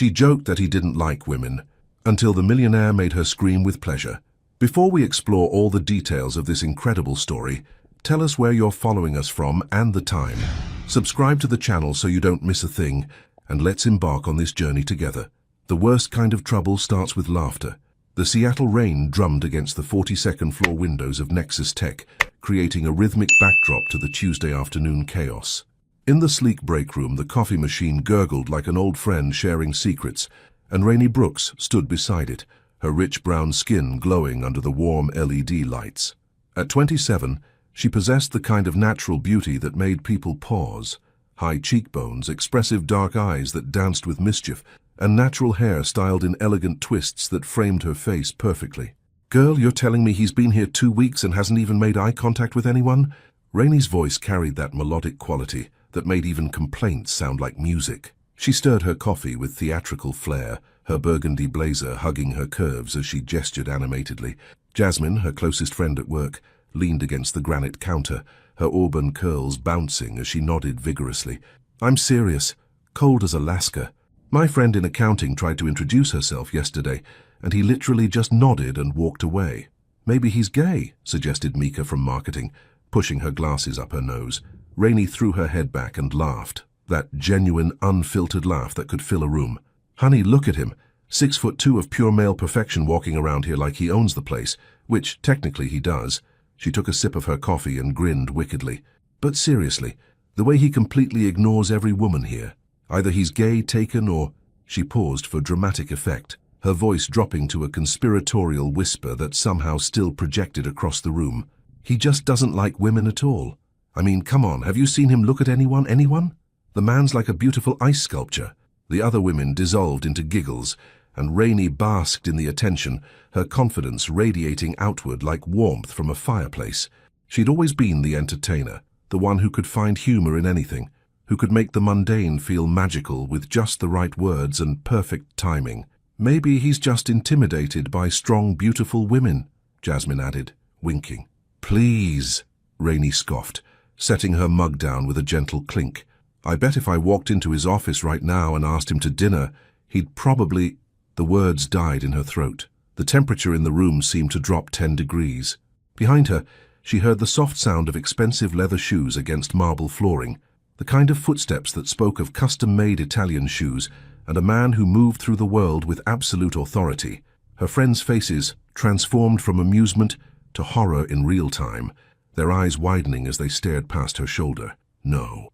She joked that he didn't like women, until the millionaire made her scream with pleasure. Before we explore all the details of this incredible story, tell us where you're following us from and the time. Subscribe to the channel so you don't miss a thing, and let's embark on this journey together. The worst kind of trouble starts with laughter. The Seattle rain drummed against the 42nd floor windows of Nexus Tech, creating a rhythmic backdrop to the Tuesday afternoon chaos. In the sleek break room, the coffee machine gurgled like an old friend sharing secrets, and Rainey Brooks stood beside it, her rich brown skin glowing under the warm LED lights. At 27, she possessed the kind of natural beauty that made people pause. High cheekbones, expressive dark eyes that danced with mischief, and natural hair styled in elegant twists that framed her face perfectly. "Girl, you're telling me he's been here 2 weeks and hasn't even made eye contact with anyone?" Rainey's voice carried that melodic quality that made even complaints sound like music. She stirred her coffee with theatrical flair, her burgundy blazer hugging her curves as she gestured animatedly. Jasmine, her closest friend at work, leaned against the granite counter, her auburn curls bouncing as she nodded vigorously. "I'm serious. Cold as Alaska. My friend in accounting tried to introduce herself yesterday, and he literally just nodded and walked away." "Maybe he's gay," suggested Mika from marketing, pushing her glasses up her nose. Rainey threw her head back and laughed, that genuine, unfiltered laugh that could fill a room. "Honey, look at him. 6'2" of pure male perfection walking around here like he owns the place, which technically he does." She took a sip of her coffee and grinned wickedly. "But seriously, the way he completely ignores every woman here. Either he's gay, taken, or—" She paused for dramatic effect, her voice dropping to a conspiratorial whisper that somehow still projected across the room. "He just doesn't like women at all. I mean, come on, have you seen him look at anyone? The man's like a beautiful ice sculpture." The other women dissolved into giggles, and Rainey basked in the attention, her confidence radiating outward like warmth from a fireplace. She'd always been the entertainer, the one who could find humor in anything, who could make the mundane feel magical with just the right words and perfect timing. "Maybe he's just intimidated by strong, beautiful women," Jasmine added, winking. "Please," Rainey scoffed, setting her mug down with a gentle clink. "I bet if I walked into his office right now and asked him to dinner, he'd probably—" The words died in her throat. The temperature in the room seemed to drop 10 degrees. Behind her, she heard the soft sound of expensive leather shoes against marble flooring, the kind of footsteps that spoke of custom-made Italian shoes and a man who moved through the world with absolute authority. Her friends' faces transformed from amusement to horror in real time, their eyes widening as they stared past her shoulder. No.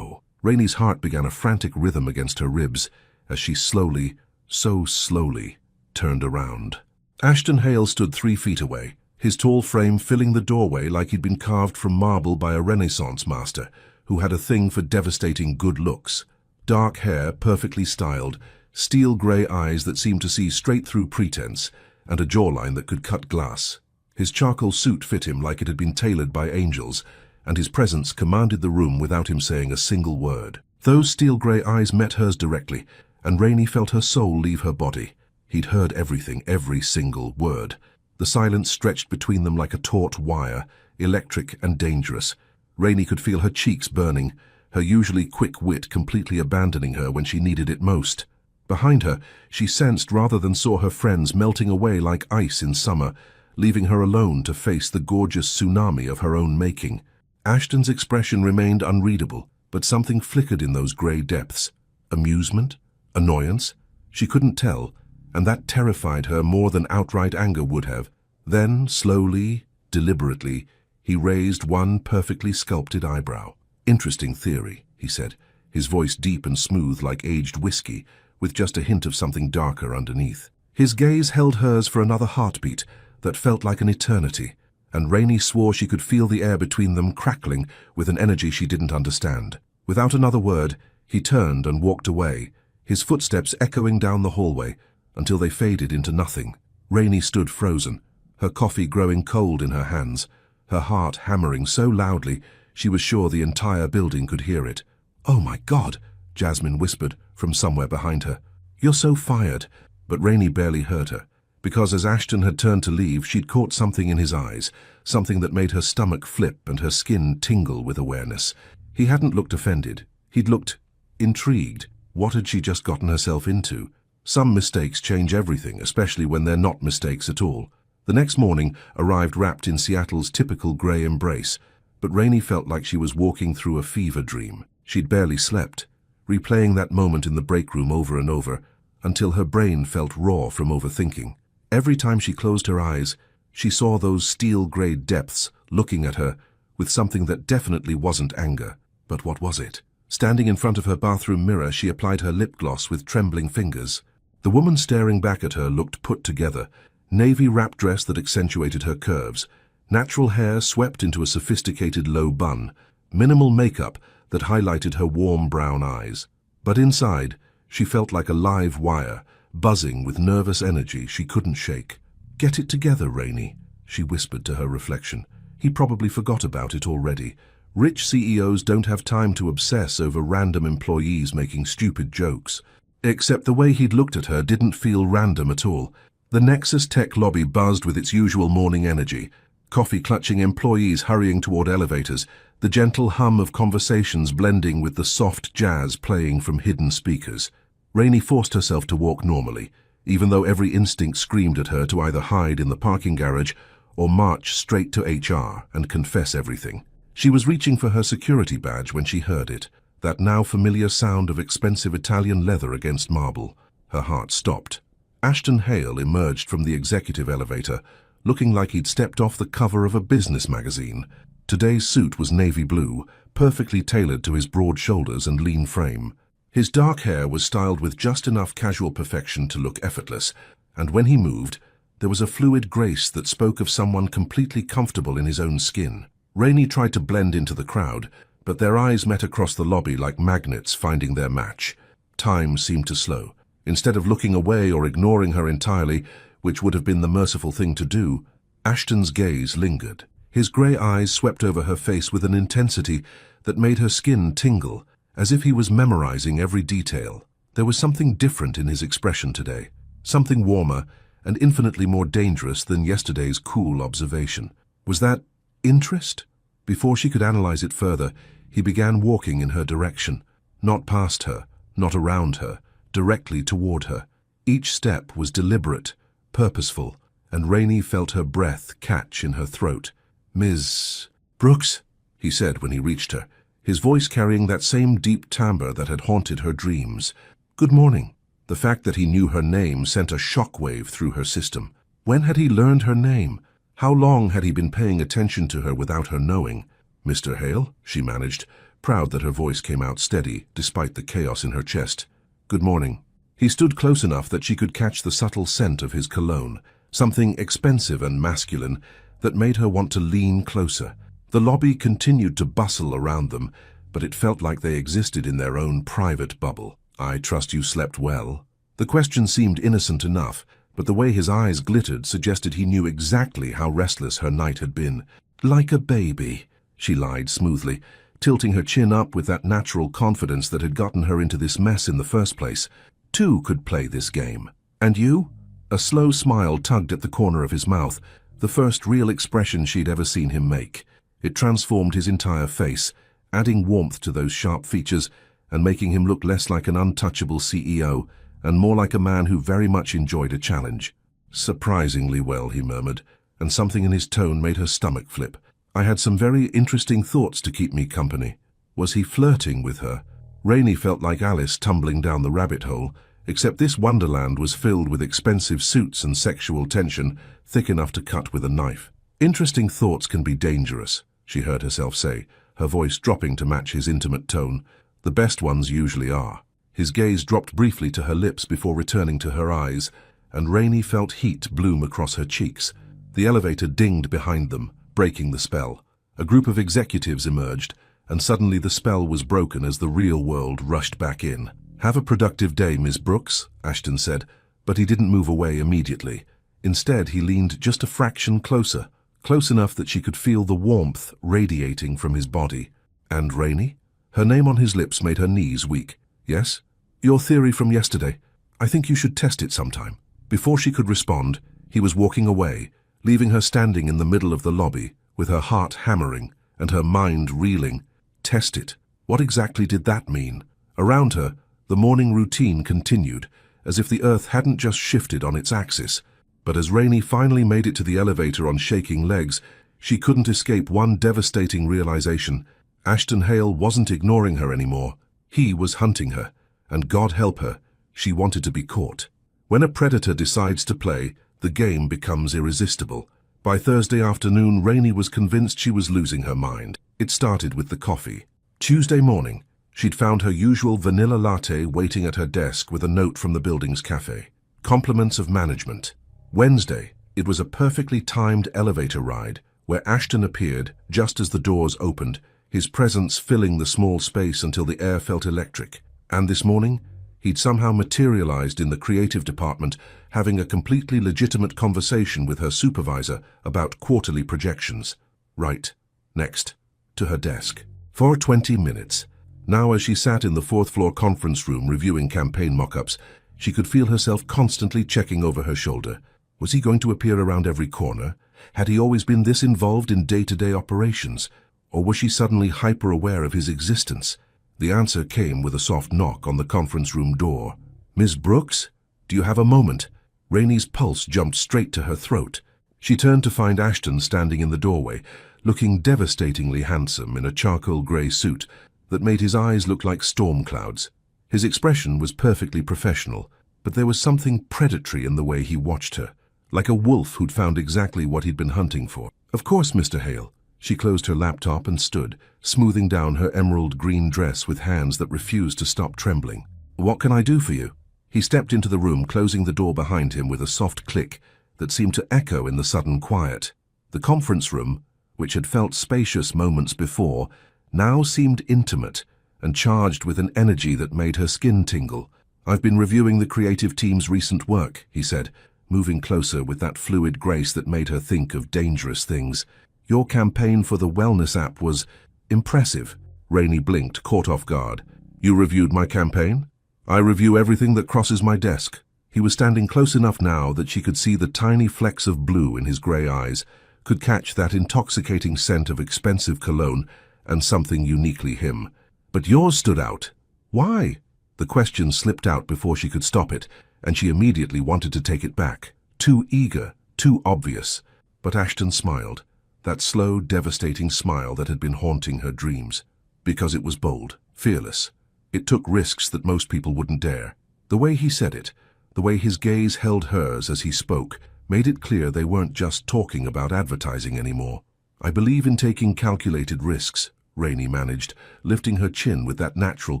Rainey's heart began a frantic rhythm against her ribs as she slowly, so slowly, turned around. Ashton Hale stood 3 feet away, his tall frame filling the doorway like he'd been carved from marble by a Renaissance master who had a thing for devastating good looks. Dark hair, perfectly styled, steel-gray eyes that seemed to see straight through pretense, and a jawline that could cut glass. His charcoal suit fit him like it had been tailored by angels, and his presence commanded the room without him saying a single word. Those steel-gray eyes met hers directly, and Rainey felt her soul leave her body. He'd heard everything, every single word. The silence stretched between them like a taut wire, electric and dangerous. Rainey could feel her cheeks burning, her usually quick wit completely abandoning her when she needed it most. Behind her, she sensed rather than saw her friends melting away like ice in summer, leaving her alone to face the gorgeous tsunami of her own making. Ashton's expression remained unreadable, but something flickered in those grey depths. Amusement? Annoyance? She couldn't tell, and that terrified her more than outright anger would have. Then, slowly, deliberately, he raised one perfectly sculpted eyebrow. "Interesting theory," he said, his voice deep and smooth like aged whiskey, with just a hint of something darker underneath. His gaze held hers for another heartbeat that felt like an eternity, and Rainey swore she could feel the air between them crackling with an energy she didn't understand. Without another word, he turned and walked away, his footsteps echoing down the hallway until they faded into nothing. Rainey stood frozen, her coffee growing cold in her hands, her heart hammering so loudly she was sure the entire building could hear it. "Oh my God," Jasmine whispered from somewhere behind her. "You're so fired." But Rainey barely heard her, because as Ashton had turned to leave, she'd caught something in his eyes, something that made her stomach flip and her skin tingle with awareness. He hadn't looked offended. He'd looked intrigued. What had she just gotten herself into? Some mistakes change everything, especially when they're not mistakes at all. The next morning arrived wrapped in Seattle's typical grey embrace, but Rainey felt like she was walking through a fever dream. She'd barely slept, replaying that moment in the break room over and over, until her brain felt raw from overthinking. Every time she closed her eyes, she saw those steel-grey depths looking at her with something that definitely wasn't anger. But what was it? Standing in front of her bathroom mirror, she applied her lip gloss with trembling fingers. The woman staring back at her looked put together, navy wrap dress that accentuated her curves, natural hair swept into a sophisticated low bun, minimal makeup that highlighted her warm brown eyes. But inside, she felt like a live wire, buzzing with nervous energy she couldn't shake. "Get it together, Rainey," she whispered to her reflection. He probably forgot about it already. Rich CEOs don't have time to obsess over random employees making stupid jokes. Except the way he'd looked at her didn't feel random at all. The Nexus Tech lobby buzzed with its usual morning energy, coffee-clutching employees hurrying toward elevators, the gentle hum of conversations blending with the soft jazz playing from hidden speakers. Rainey forced herself to walk normally, even though every instinct screamed at her to either hide in the parking garage or march straight to HR and confess everything. She was reaching for her security badge when she heard it, that now familiar sound of expensive Italian leather against marble. Her heart stopped. Ashton Hale emerged from the executive elevator, looking like he'd stepped off the cover of a business magazine. Today's suit was navy blue, perfectly tailored to his broad shoulders and lean frame. His dark hair was styled with just enough casual perfection to look effortless, and when he moved, there was a fluid grace that spoke of someone completely comfortable in his own skin. Rainey tried to blend into the crowd, but their eyes met across the lobby like magnets finding their match. Time seemed to slow. Instead of looking away or ignoring her entirely, which would have been the merciful thing to do, Ashton's gaze lingered. His grey eyes swept over her face with an intensity that made her skin tingle, as if he was memorizing every detail. There was something different in his expression today, something warmer and infinitely more dangerous than yesterday's cool observation. Was that interest? Before she could analyze it further, he began walking in her direction, not past her, not around her, directly toward her. Each step was deliberate, purposeful, and Rainey felt her breath catch in her throat. "Ms. Brooks," he said when he reached her, his voice carrying that same deep timbre that had haunted her dreams. "Good morning." The fact that he knew her name sent a shockwave through her system. When had he learned her name? How long had he been paying attention to her without her knowing? "Mr. Hale," she managed, proud that her voice came out steady despite the chaos in her chest. "Good morning." He stood close enough that she could catch the subtle scent of his cologne, something expensive and masculine that made her want to lean closer. The lobby continued to bustle around them, but it felt like they existed in their own private bubble. "I trust you slept well." The question seemed innocent enough, but the way his eyes glittered suggested he knew exactly how restless her night had been. "Like a baby," she lied smoothly, tilting her chin up with that natural confidence that had gotten her into this mess in the first place. Two could play this game. "And you?" A slow smile tugged at the corner of his mouth, the first real expression she'd ever seen him make. It transformed his entire face, adding warmth to those sharp features and making him look less like an untouchable CEO and more like a man who very much enjoyed a challenge. "Surprisingly well," he murmured, and something in his tone made her stomach flip. "I had some very interesting thoughts to keep me company." Was he flirting with her? Rainey felt like Alice tumbling down the rabbit hole, except this wonderland was filled with expensive suits and sexual tension thick enough to cut with a knife. "Interesting thoughts can be dangerous," she heard herself say, her voice dropping to match his intimate tone. "The best ones usually are." His gaze dropped briefly to her lips before returning to her eyes, and Rainey felt heat bloom across her cheeks. The elevator dinged behind them, breaking the spell. A group of executives emerged, and suddenly the spell was broken as the real world rushed back in. "Have a productive day, Ms. Brooks," Ashton said, but he didn't move away immediately. Instead, he leaned just a fraction closer, close enough that she could feel the warmth radiating from his body. "And Rainey?" Her name on his lips made her knees weak. "Yes?" "Your theory from yesterday. I think you should test it sometime." Before she could respond, he was walking away, leaving her standing in the middle of the lobby, with her heart hammering and her mind reeling. Test it. What exactly did that mean? Around her, The morning routine continued, as if the earth hadn't just shifted on its axis. But as Rainey finally made it to the elevator on shaking legs, she couldn't escape one devastating realization. Ashton Hale wasn't ignoring her anymore. He was hunting her, and God help her, she wanted to be caught. When a predator decides to play, the game becomes irresistible. By Thursday afternoon, Rainey was convinced she was losing her mind. It started with the coffee. Tuesday morning, she'd found her usual vanilla latte waiting at her desk with a note from the building's cafe. Compliments of management. Wednesday, it was a perfectly timed elevator ride where Ashton appeared just as the doors opened, his presence filling the small space until the air felt electric. And this morning, he'd somehow materialized in the creative department, having a completely legitimate conversation with her supervisor about quarterly projections. Right. Next. To her desk. For 20 minutes. Now, as she sat in the fourth-floor conference room reviewing campaign mock-ups, she could feel herself constantly checking over her shoulder. Was he going to appear around every corner? Had he always been this involved in day-to-day operations? Or was she suddenly hyper-aware of his existence? The answer came with a soft knock on the conference room door. "Ms. Brooks? Do you have a moment?" Rainey's pulse jumped straight to her throat. She turned to find Ashton standing in the doorway, looking devastatingly handsome in a charcoal grey suit that made his eyes look like storm clouds. His expression was perfectly professional, but there was something predatory in the way he watched her, like a wolf who'd found exactly what he'd been hunting for. "Of course, Mr. Hale." She closed her laptop and stood, smoothing down her emerald green dress with hands that refused to stop trembling. "What can I do for you?" He stepped into the room, closing the door behind him with a soft click that seemed to echo in the sudden quiet. The conference room, which had felt spacious moments before, now seemed intimate and charged with an energy that made her skin tingle. "I've been reviewing the creative team's recent work," he said, moving closer with that fluid grace that made her think of dangerous things. "Your campaign for the wellness app was impressive." Rainey blinked, caught off guard. "You reviewed my campaign?" "I review everything that crosses my desk." He was standing close enough now that she could see the tiny flecks of blue in his grey eyes, could catch that intoxicating scent of expensive cologne and something uniquely him. "But yours stood out." "Why?" The question slipped out before she could stop it, and she immediately wanted to take it back. Too eager, too obvious. But Ashton smiled. That slow, devastating smile that had been haunting her dreams. Because it was bold, fearless. It took risks that most people wouldn't dare. The way he said it, the way his gaze held hers as he spoke, made it clear they weren't just talking about advertising anymore. "I believe in taking calculated risks," Rainey managed, lifting her chin with that natural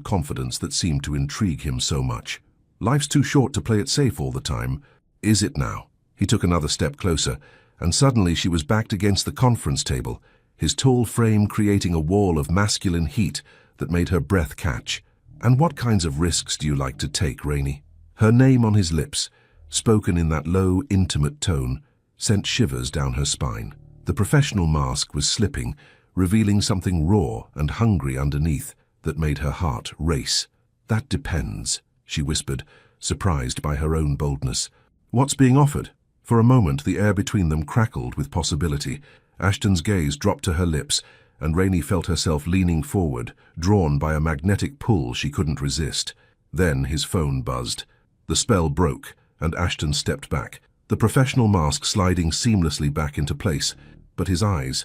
confidence that seemed to intrigue him so much. "Life's too short to play it safe all the time." "Is it now?" He took another step closer, and suddenly she was backed against the conference table, his tall frame creating a wall of masculine heat that made her breath catch. "And what kinds of risks do you like to take, Rainey?" Her name on his lips, spoken in that low, intimate tone, sent shivers down her spine. The professional mask was slipping, revealing something raw and hungry underneath that made her heart race. "That depends," she whispered, surprised by her own boldness. "What's being offered?" For a moment, the air between them crackled with possibility. Ashton's gaze dropped to her lips, and Rainey felt herself leaning forward, drawn by a magnetic pull she couldn't resist. Then his phone buzzed. The spell broke, and Ashton stepped back, the professional mask sliding seamlessly back into place. But his eyes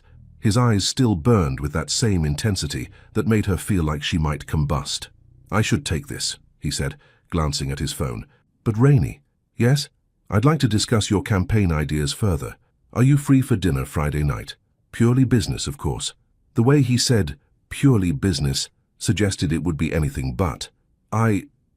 still burned with that same intensity that made her feel like she might combust. "I should take this," he said, glancing at his phone. "But Rainey." "Yes? I'd like to discuss your campaign ideas further. Are you free for dinner Friday night? Purely business, of course." The way he said, "purely business," suggested it would be anything but.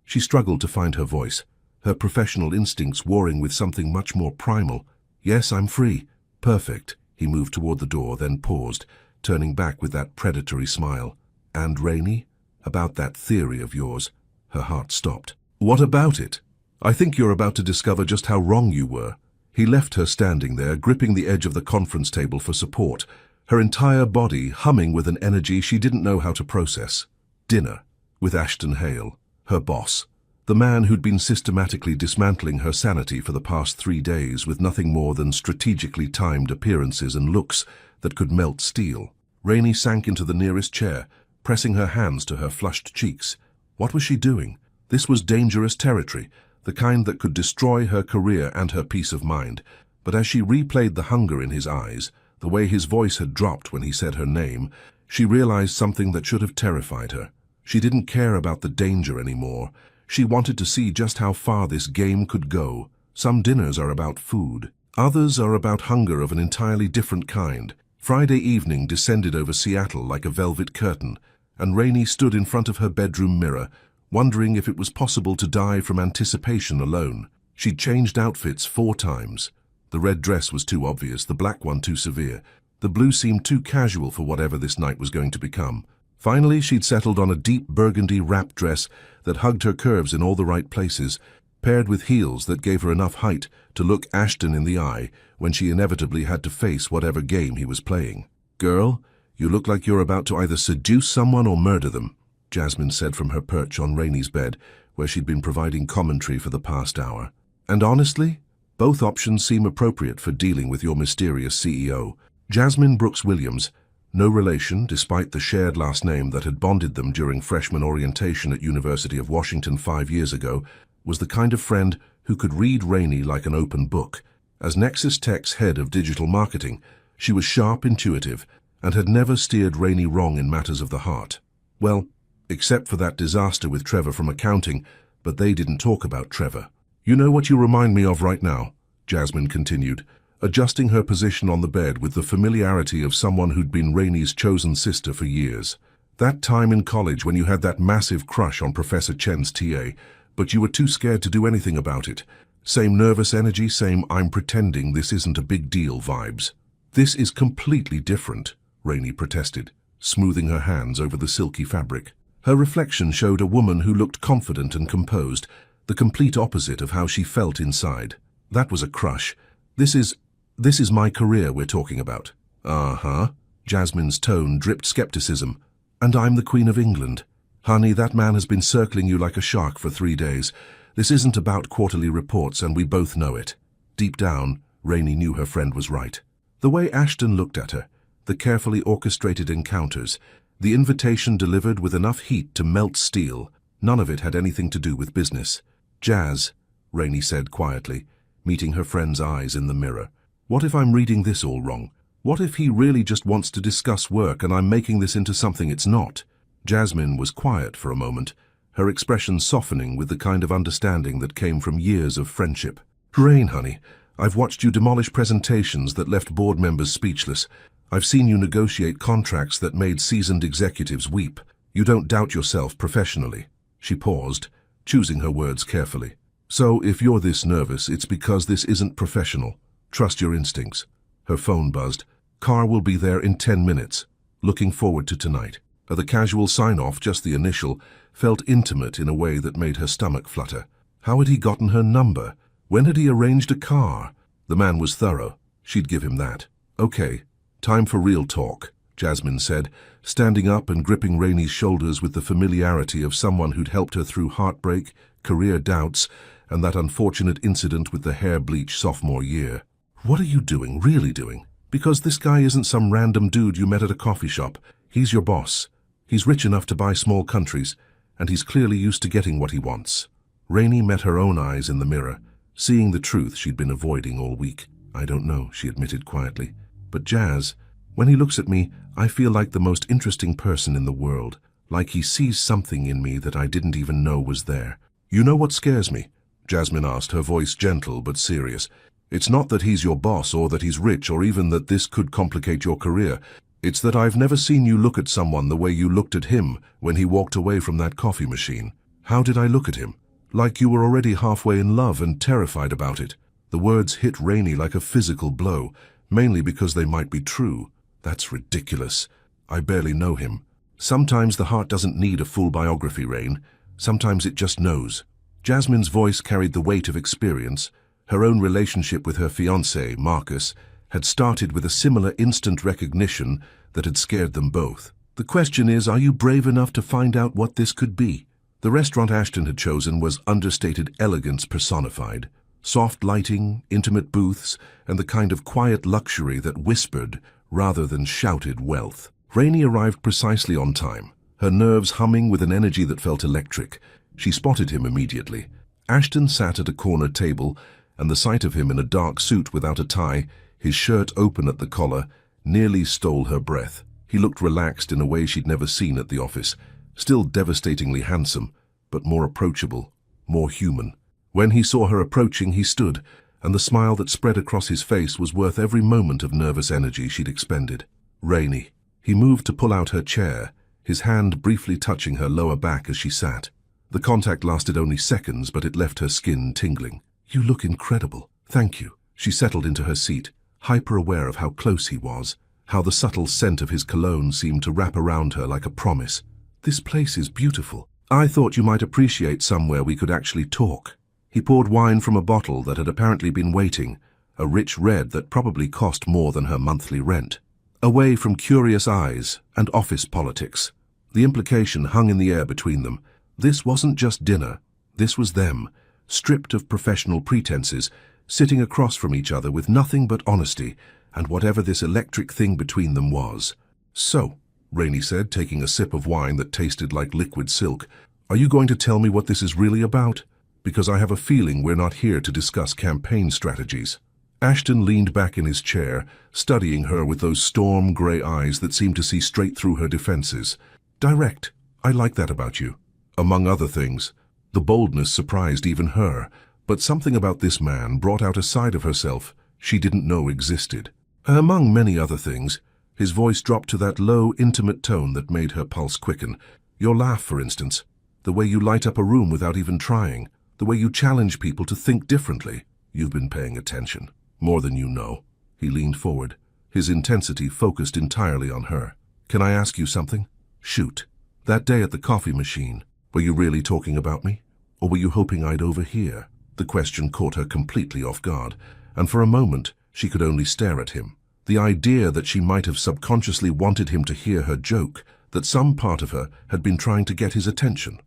She struggled to find her voice, her professional instincts warring with something much more primal. "Yes, I'm free." "Perfect." He moved toward the door, then paused, turning back with that predatory smile. "And Rainey, about that theory of yours." Her heart stopped. "What about it? I think you're about to discover just how wrong you were." He left her standing there, gripping the edge of the conference table for support, her entire body humming with an energy she didn't know how to process. Dinner with Ashton Hale, her boss, the man who'd been systematically dismantling her sanity for the past 3 days with nothing more than strategically timed appearances and looks that could melt steel. Rainey sank into the nearest chair, pressing her hands to her flushed cheeks. What was she doing? This was dangerous territory, the kind that could destroy her career and her peace of mind. But as she replayed the hunger in his eyes, the way his voice had dropped when he said her name, she realized something that should have terrified her. She didn't care about the danger anymore. She wanted to see just how far this game could go. Some dinners are about food. Others are about hunger of an entirely different kind. Friday evening descended over Seattle like a velvet curtain, and Rainey stood in front of her bedroom mirror, wondering if it was possible to die from anticipation alone. She'd changed outfits 4 times. The red dress was too obvious, the black one too severe. The blue seemed too casual for whatever this night was going to become. Finally, she'd settled on a deep burgundy wrap dress that hugged her curves in all the right places, paired with heels that gave her enough height to look Ashton in the eye when she inevitably had to face whatever game he was playing. "Girl, you look like you're about to either seduce someone or murder them," Jasmine said from her perch on Rainey's bed, where she'd been providing commentary for the past hour. "And honestly, both options seem appropriate for dealing with your mysterious CEO." Jasmine Brooks Williams, no relation despite the shared last name that had bonded them during freshman orientation at University of Washington 5 years ago, was the kind of friend who could read Rainey like an open book. As Nexus Tech's head of digital marketing, she was sharp, intuitive, and had never steered Rainey wrong in matters of the heart. Well, except for that disaster with Trevor from accounting, but they didn't talk about Trevor. "You know what you remind me of right now?" Jasmine continued, adjusting her position on the bed with the familiarity of someone who'd been Rainey's chosen sister for years. "That time in college when you had that massive crush on Professor Chen's TA, but you were too scared to do anything about it. Same nervous energy, same I'm pretending this isn't a big deal vibes." "This is completely different," Rainey protested, smoothing her hands over the silky fabric. Her reflection showed a woman who looked confident and composed, the complete opposite of how she felt inside. "That was a crush. This is my career we're talking about." "Uh-huh." Jasmine's tone dripped skepticism. "And I'm the Queen of England. Honey, that man has been circling you like a shark for 3 days. This isn't about quarterly reports, and we both know it." Deep down, Rainey knew her friend was right. The way Ashton looked at her, the carefully orchestrated encounters, the invitation delivered with enough heat to melt steel, none of it had anything to do with business. "Jazz," Rainey said quietly, meeting her friend's eyes in the mirror. "What if I'm reading this all wrong? What if he really just wants to discuss work and I'm making this into something it's not?" Jasmine was quiet for a moment, her expression softening with the kind of understanding that came from years of friendship. "Rain, honey, I've watched you demolish presentations that left board members speechless. I've seen you negotiate contracts that made seasoned executives weep. You don't doubt yourself professionally." She paused, choosing her words carefully. "So if you're this nervous, it's because this isn't professional. Trust your instincts." Her phone buzzed. "Car will be there in 10 minutes. Looking forward to tonight." The casual sign-off, just the initial, felt intimate in a way that made her stomach flutter. How had he gotten her number? When had he arranged a car? The man was thorough. She'd give him that. "Okay, time for real talk," Jasmine said, standing up and gripping Rainey's shoulders with the familiarity of someone who'd helped her through heartbreak, career doubts, and that unfortunate incident with the hair bleach sophomore year. "What are you doing, really doing? Because this guy isn't some random dude you met at a coffee shop. He's your boss. He's rich enough to buy small countries, and he's clearly used to getting what he wants." Rainey met her own eyes in the mirror, seeing the truth she'd been avoiding all week. "I don't know," she admitted quietly. "But Jazz, when he looks at me, I feel like the most interesting person in the world, like he sees something in me that I didn't even know was there." "You know what scares me?" Jasmine asked, her voice gentle but serious. "It's not that he's your boss or that he's rich or even that this could complicate your career. It's that I've never seen you look at someone the way you looked at him when he walked away from that coffee machine." "How did I look at him?" "Like you were already halfway in love and terrified about it." The words hit Rainey like a physical blow, mainly because they might be true. "That's ridiculous. I barely know him." "Sometimes the heart doesn't need a full biography, Rain. Sometimes it just knows." Jasmine's voice carried the weight of experience. Her own relationship with her fiancé, Marcus, had started with a similar instant recognition that had scared them both. "The question is, are you brave enough to find out what this could be?" The restaurant Ashton had chosen was understated elegance personified. Soft lighting, intimate booths, and the kind of quiet luxury that whispered rather than shouted wealth. Rainey arrived precisely on time, her nerves humming with an energy that felt electric. She spotted him immediately. Ashton sat at a corner table, and the sight of him in a dark suit without a tie, his shirt open at the collar, nearly stole her breath. He looked relaxed in a way she'd never seen at the office, still devastatingly handsome, but more approachable, more human. When he saw her approaching, he stood, and the smile that spread across his face was worth every moment of nervous energy she'd expended. Rainey. He moved to pull out her chair, his hand briefly touching her lower back as she sat. The contact lasted only seconds, but it left her skin tingling. "You look incredible. Thank you." She settled into her seat, hyper-aware of how close he was, how the subtle scent of his cologne seemed to wrap around her like a promise. "This place is beautiful. I thought you might appreciate somewhere we could actually talk." He poured wine from a bottle that had apparently been waiting, a rich red that probably cost more than her monthly rent. Away from curious eyes and office politics. The implication hung in the air between them. This wasn't just dinner. This was them, stripped of professional pretenses, sitting across from each other with nothing but honesty and whatever this electric thing between them was. "So," Rainey said, taking a sip of wine that tasted like liquid silk, "are you going to tell me what this is really about? Because I have a feeling we're not here to discuss campaign strategies." Ashton leaned back in his chair, studying her with those storm-gray eyes that seemed to see straight through her defenses. "Direct. I like that about you." Among other things, the boldness surprised even her, but something about this man brought out a side of herself she didn't know existed. Among many other things, his voice dropped to that low, intimate tone that made her pulse quicken. "Your laugh, for instance. The way you light up a room without even trying. The way you challenge people to think differently. You've been paying attention. More than you know." He leaned forward, his intensity focused entirely on her. "Can I ask you something?" "Shoot." "That day at the coffee machine, were you really talking about me? Or were you hoping I'd overhear?" The question caught her completely off guard, and for a moment she could only stare at him. The idea that she might have subconsciously wanted him to hear her joke, that some part of her had been trying to get his attention.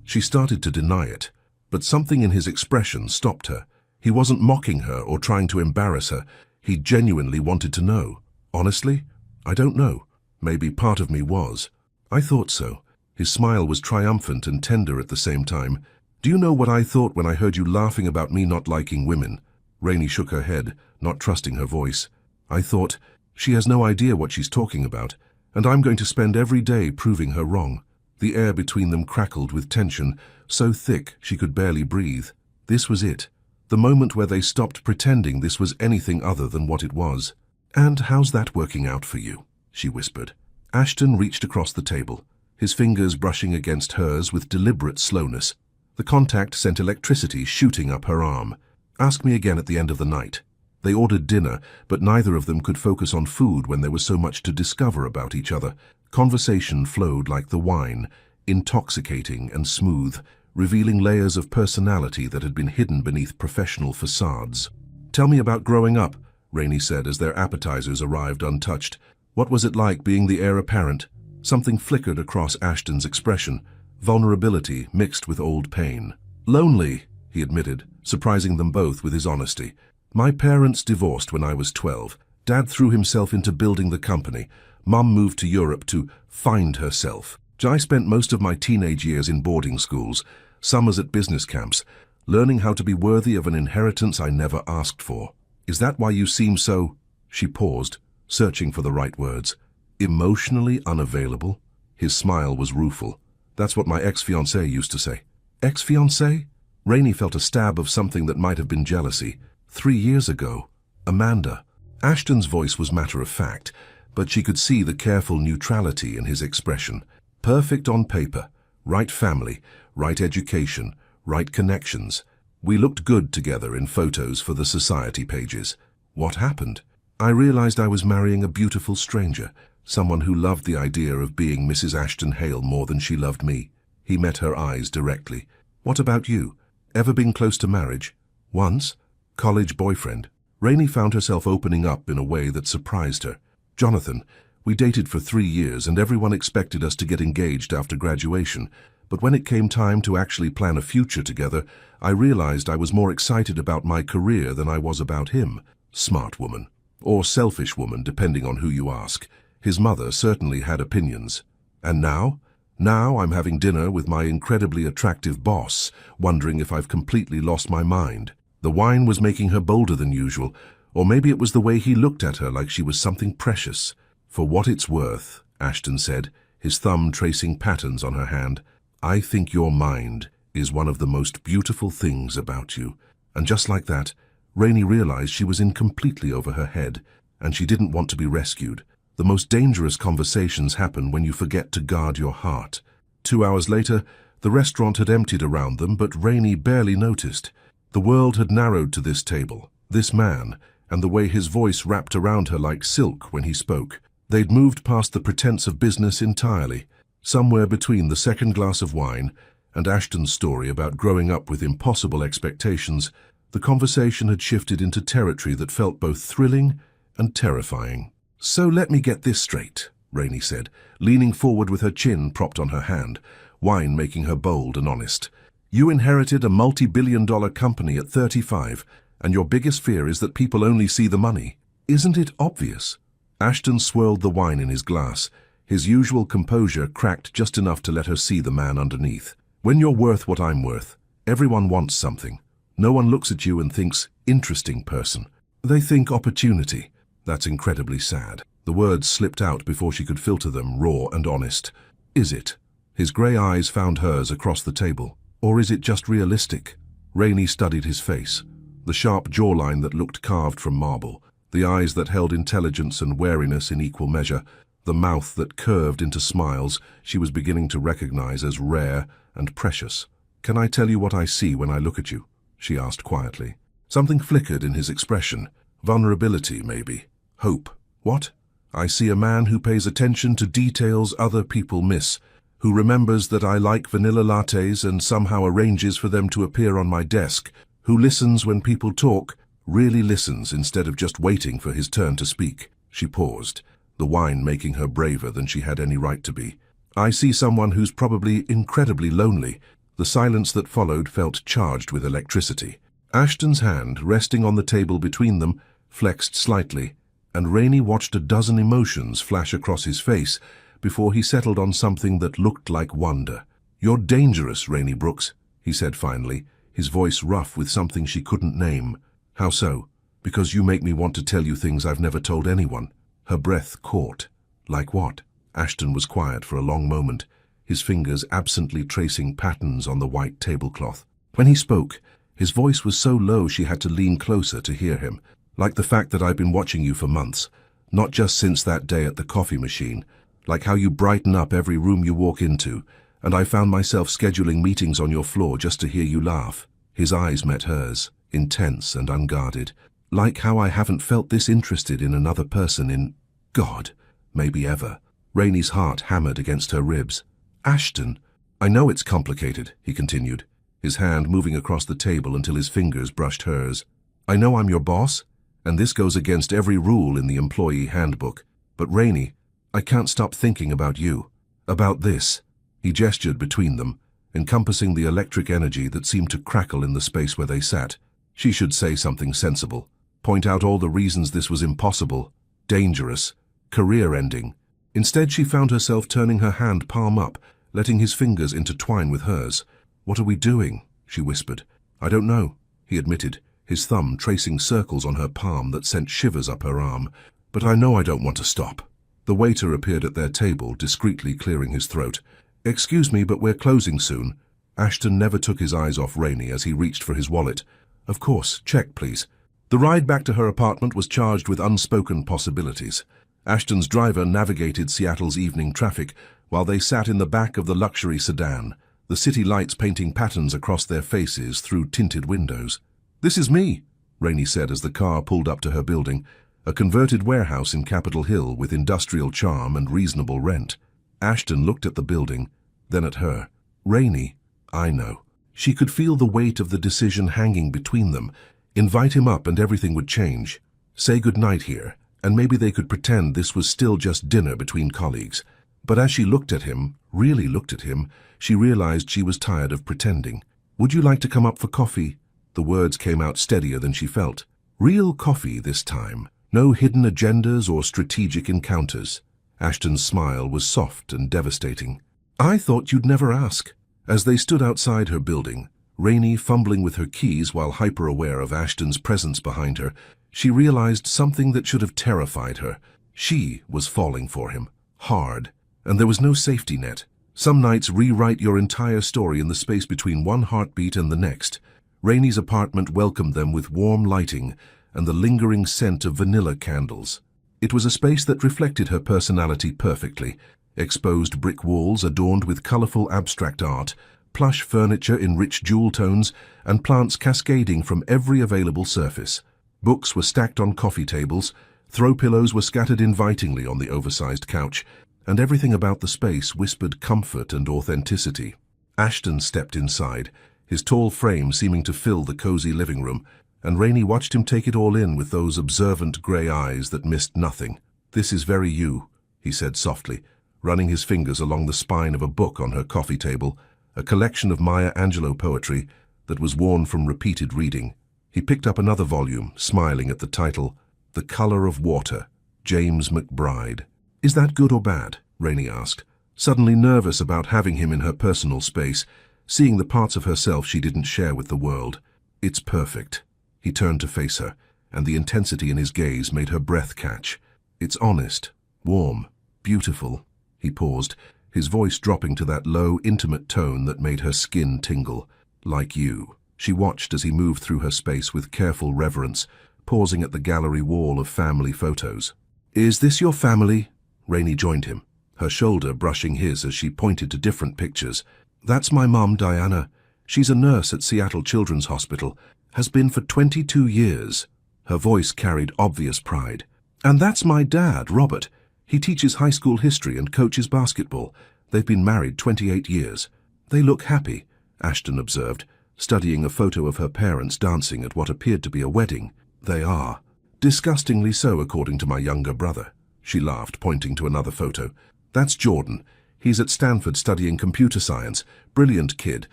She started to deny it, but something in his expression stopped her. He wasn't mocking her or trying to embarrass her. He genuinely wanted to know. "Honestly, I don't know. Maybe part of me was." "I thought so." His smile was triumphant and tender at the same time. "Do you know what I thought when I heard you laughing about me not liking women?" Rainey shook her head, not trusting her voice. "I thought, she has no idea what she's talking about, and I'm going to spend every day proving her wrong." The air between them crackled with tension, so thick she could barely breathe. This was it. The moment where they stopped pretending this was anything other than what it was. "And how's that working out for you?" she whispered. Ashton reached across the table, his fingers brushing against hers with deliberate slowness. The contact sent electricity shooting up her arm. "Ask me again at the end of the night." They ordered dinner, but neither of them could focus on food when there was so much to discover about each other. Conversation flowed like the wine, intoxicating and smooth, revealing layers of personality that had been hidden beneath professional facades. "Tell me about growing up," Rainey said as their appetizers arrived untouched. "What was it like being the heir apparent?" Something flickered across Ashton's expression, vulnerability mixed with old pain. "Lonely," he admitted, surprising them both with his honesty. "My parents divorced when I was 12. Dad threw himself into building the company. Mum moved to Europe to find herself. I spent most of my teenage years in boarding schools, summers at business camps, learning how to be worthy of an inheritance I never asked for. Is that why you seem so—" She paused, searching for the right words. "Emotionally unavailable?" His smile was rueful. "That's what my ex-fiancée used to say." "Ex-fiancée?" Rainey felt a stab of something that might have been jealousy. 3 years ago. Amanda. Ashton's voice was matter-of-fact, but she could see the careful neutrality in his expression. Perfect on paper. Right family, right education, right connections. We looked good together in photos for the society pages. What happened? I realized I was marrying a beautiful stranger, someone who loved the idea of being Mrs. Ashton Hale more than she loved me. He met her eyes directly. "What about you? Ever been close to marriage?" "Once. College boyfriend." Rainey found herself opening up in a way that surprised her. "Jonathan, we dated for 3 years and everyone expected us to get engaged after graduation, but when it came time to actually plan a future together, I realized I was more excited about my career than I was about him." Smart woman. Or selfish woman, depending on who you ask. His mother certainly had opinions. "And now?" Now I'm having dinner with my incredibly attractive boss, wondering if I've completely lost my mind. The wine was making her bolder than usual, or maybe it was the way he looked at her like she was something precious. For what it's worth, Ashton said, his thumb tracing patterns on her hand, I think your mind is one of the most beautiful things about you. And just like that, Rainey realized she was in completely over her head, and she didn't want to be rescued. The most dangerous conversations happen when you forget to guard your heart. 2 hours later, the restaurant had emptied around them, but Rainey barely noticed. The world had narrowed to this table, this man, and the way his voice wrapped around her like silk when he spoke. They'd moved past the pretense of business entirely. Somewhere between the second glass of wine and Ashton's story about growing up with impossible expectations, the conversation had shifted into territory that felt both thrilling and terrifying. So let me get this straight, Rainey said, leaning forward with her chin propped on her hand, wine making her bold and honest. You inherited a multi-billion-dollar company at 35, and your biggest fear is that people only see the money. Isn't it obvious? Ashton swirled the wine in his glass. His usual composure cracked just enough to let her see the man underneath. When you're worth what I'm worth, everyone wants something. No one looks at you and thinks, interesting person. They think opportunity. That's incredibly sad. The words slipped out before she could filter them, raw and honest. Is it? His grey eyes found hers across the table. Or is it just realistic? Rainey studied his face. The sharp jawline that looked carved from marble. The eyes that held intelligence and wariness in equal measure. The mouth that curved into smiles she was beginning to recognize as rare and precious. Can I tell you what I see when I look at you? She asked quietly. Something flickered in his expression. Vulnerability, maybe. Hope. What? I see a man who pays attention to details other people miss, who remembers that I like vanilla lattes and somehow arranges for them to appear on my desk, who listens when people talk, really listens instead of just waiting for his turn to speak. She paused, the wine making her braver than she had any right to be. I see someone who's probably incredibly lonely. The silence that followed felt charged with electricity. Ashton's hand, resting on the table between them, flexed slightly, and Rainey watched a dozen emotions flash across his face before he settled on something that looked like wonder. You're dangerous, Rainey Brooks, he said finally, his voice rough with something she couldn't name. How so? Because you make me want to tell you things I've never told anyone. Her breath caught. Like what? Ashton was quiet for a long moment, his fingers absently tracing patterns on the white tablecloth. When he spoke, his voice was so low she had to lean closer to hear him. Like the fact that I've been watching you for months, not just since that day at the coffee machine. Like how you brighten up every room you walk into, and I found myself scheduling meetings on your floor just to hear you laugh. His eyes met hers, intense and unguarded. Like how I haven't felt this interested in another person in, God, maybe ever. Rainey's heart hammered against her ribs. Ashton, I know it's complicated, he continued, his hand moving across the table until his fingers brushed hers. I know I'm your boss, and this goes against every rule in the employee handbook. But Rainey, I can't stop thinking about you. About this. He gestured between them, encompassing the electric energy that seemed to crackle in the space where they sat. She should say something sensible. Point out all the reasons this was impossible, dangerous, career-ending. Instead, she found herself turning her hand palm up, letting his fingers intertwine with hers. What are we doing? She whispered. I don't know, he admitted, his thumb tracing circles on her palm that sent shivers up her arm. But I know I don't want to stop. The waiter appeared at their table, discreetly clearing his throat. Excuse me, but we're closing soon. Ashton never took his eyes off Rainey as he reached for his wallet. Of course, check, please. The ride back to her apartment was charged with unspoken possibilities. Ashton's driver navigated Seattle's evening traffic while they sat in the back of the luxury sedan, the city lights painting patterns across their faces through tinted windows. This is me, Rainey said as the car pulled up to her building, a converted warehouse in Capitol Hill with industrial charm and reasonable rent. Ashton looked at the building, then at her. Rainey, I know. She could feel the weight of the decision hanging between them. Invite him up and everything would change. Say goodnight here, and maybe they could pretend this was still just dinner between colleagues. But as she looked at him, really looked at him, she realized she was tired of pretending. Would you like to come up for coffee? The words came out steadier than she felt. Real coffee this time. No hidden agendas or strategic encounters. Ashton's smile was soft and devastating. I thought you'd never ask. As they stood outside her building, Rainey fumbling with her keys while hyper-aware of Ashton's presence behind her, she realized something that should have terrified her. She was falling for him, hard, and there was no safety net. Some nights rewrite your entire story in the space between one heartbeat and the next. Rainey's apartment welcomed them with warm lighting and the lingering scent of vanilla candles. It was a space that reflected her personality perfectly. Exposed brick walls adorned with colorful abstract art, plush furniture in rich jewel tones, and plants cascading from every available surface. Books were stacked on coffee tables, throw pillows were scattered invitingly on the oversized couch, and everything about the space whispered comfort and authenticity. Ashton stepped inside, his tall frame seeming to fill the cozy living room, and Rainey watched him take it all in with those observant grey eyes that missed nothing. "This is very you," he said softly, running his fingers along the spine of a book on her coffee table, a collection of Maya Angelou poetry that was worn from repeated reading. He picked up another volume, smiling at the title, The Color of Water, James McBride. "Is that good or bad?" Rainey asked, suddenly nervous about having him in her personal space, seeing the parts of herself she didn't share with the world. "It's perfect." He turned to face her, and the intensity in his gaze made her breath catch. "It's honest, warm, beautiful." He paused, his voice dropping to that low, intimate tone that made her skin tingle. "Like you." She watched as he moved through her space with careful reverence, pausing at the gallery wall of family photos. "Is this your family?" Rainey joined him, her shoulder brushing his as she pointed to different pictures. "That's my mom, Diana. She's a nurse at Seattle Children's Hospital. Has been for 22 years. Her voice carried obvious pride. "And that's my dad, Robert. He teaches high school history and coaches basketball. They've been married 28 years. They look happy," Ashton observed, studying a photo of her parents dancing at what appeared to be a wedding. "They are. Disgustingly so, according to my younger brother." She laughed, pointing to another photo. "That's Jordan. He's at Stanford studying computer science. Brilliant kid,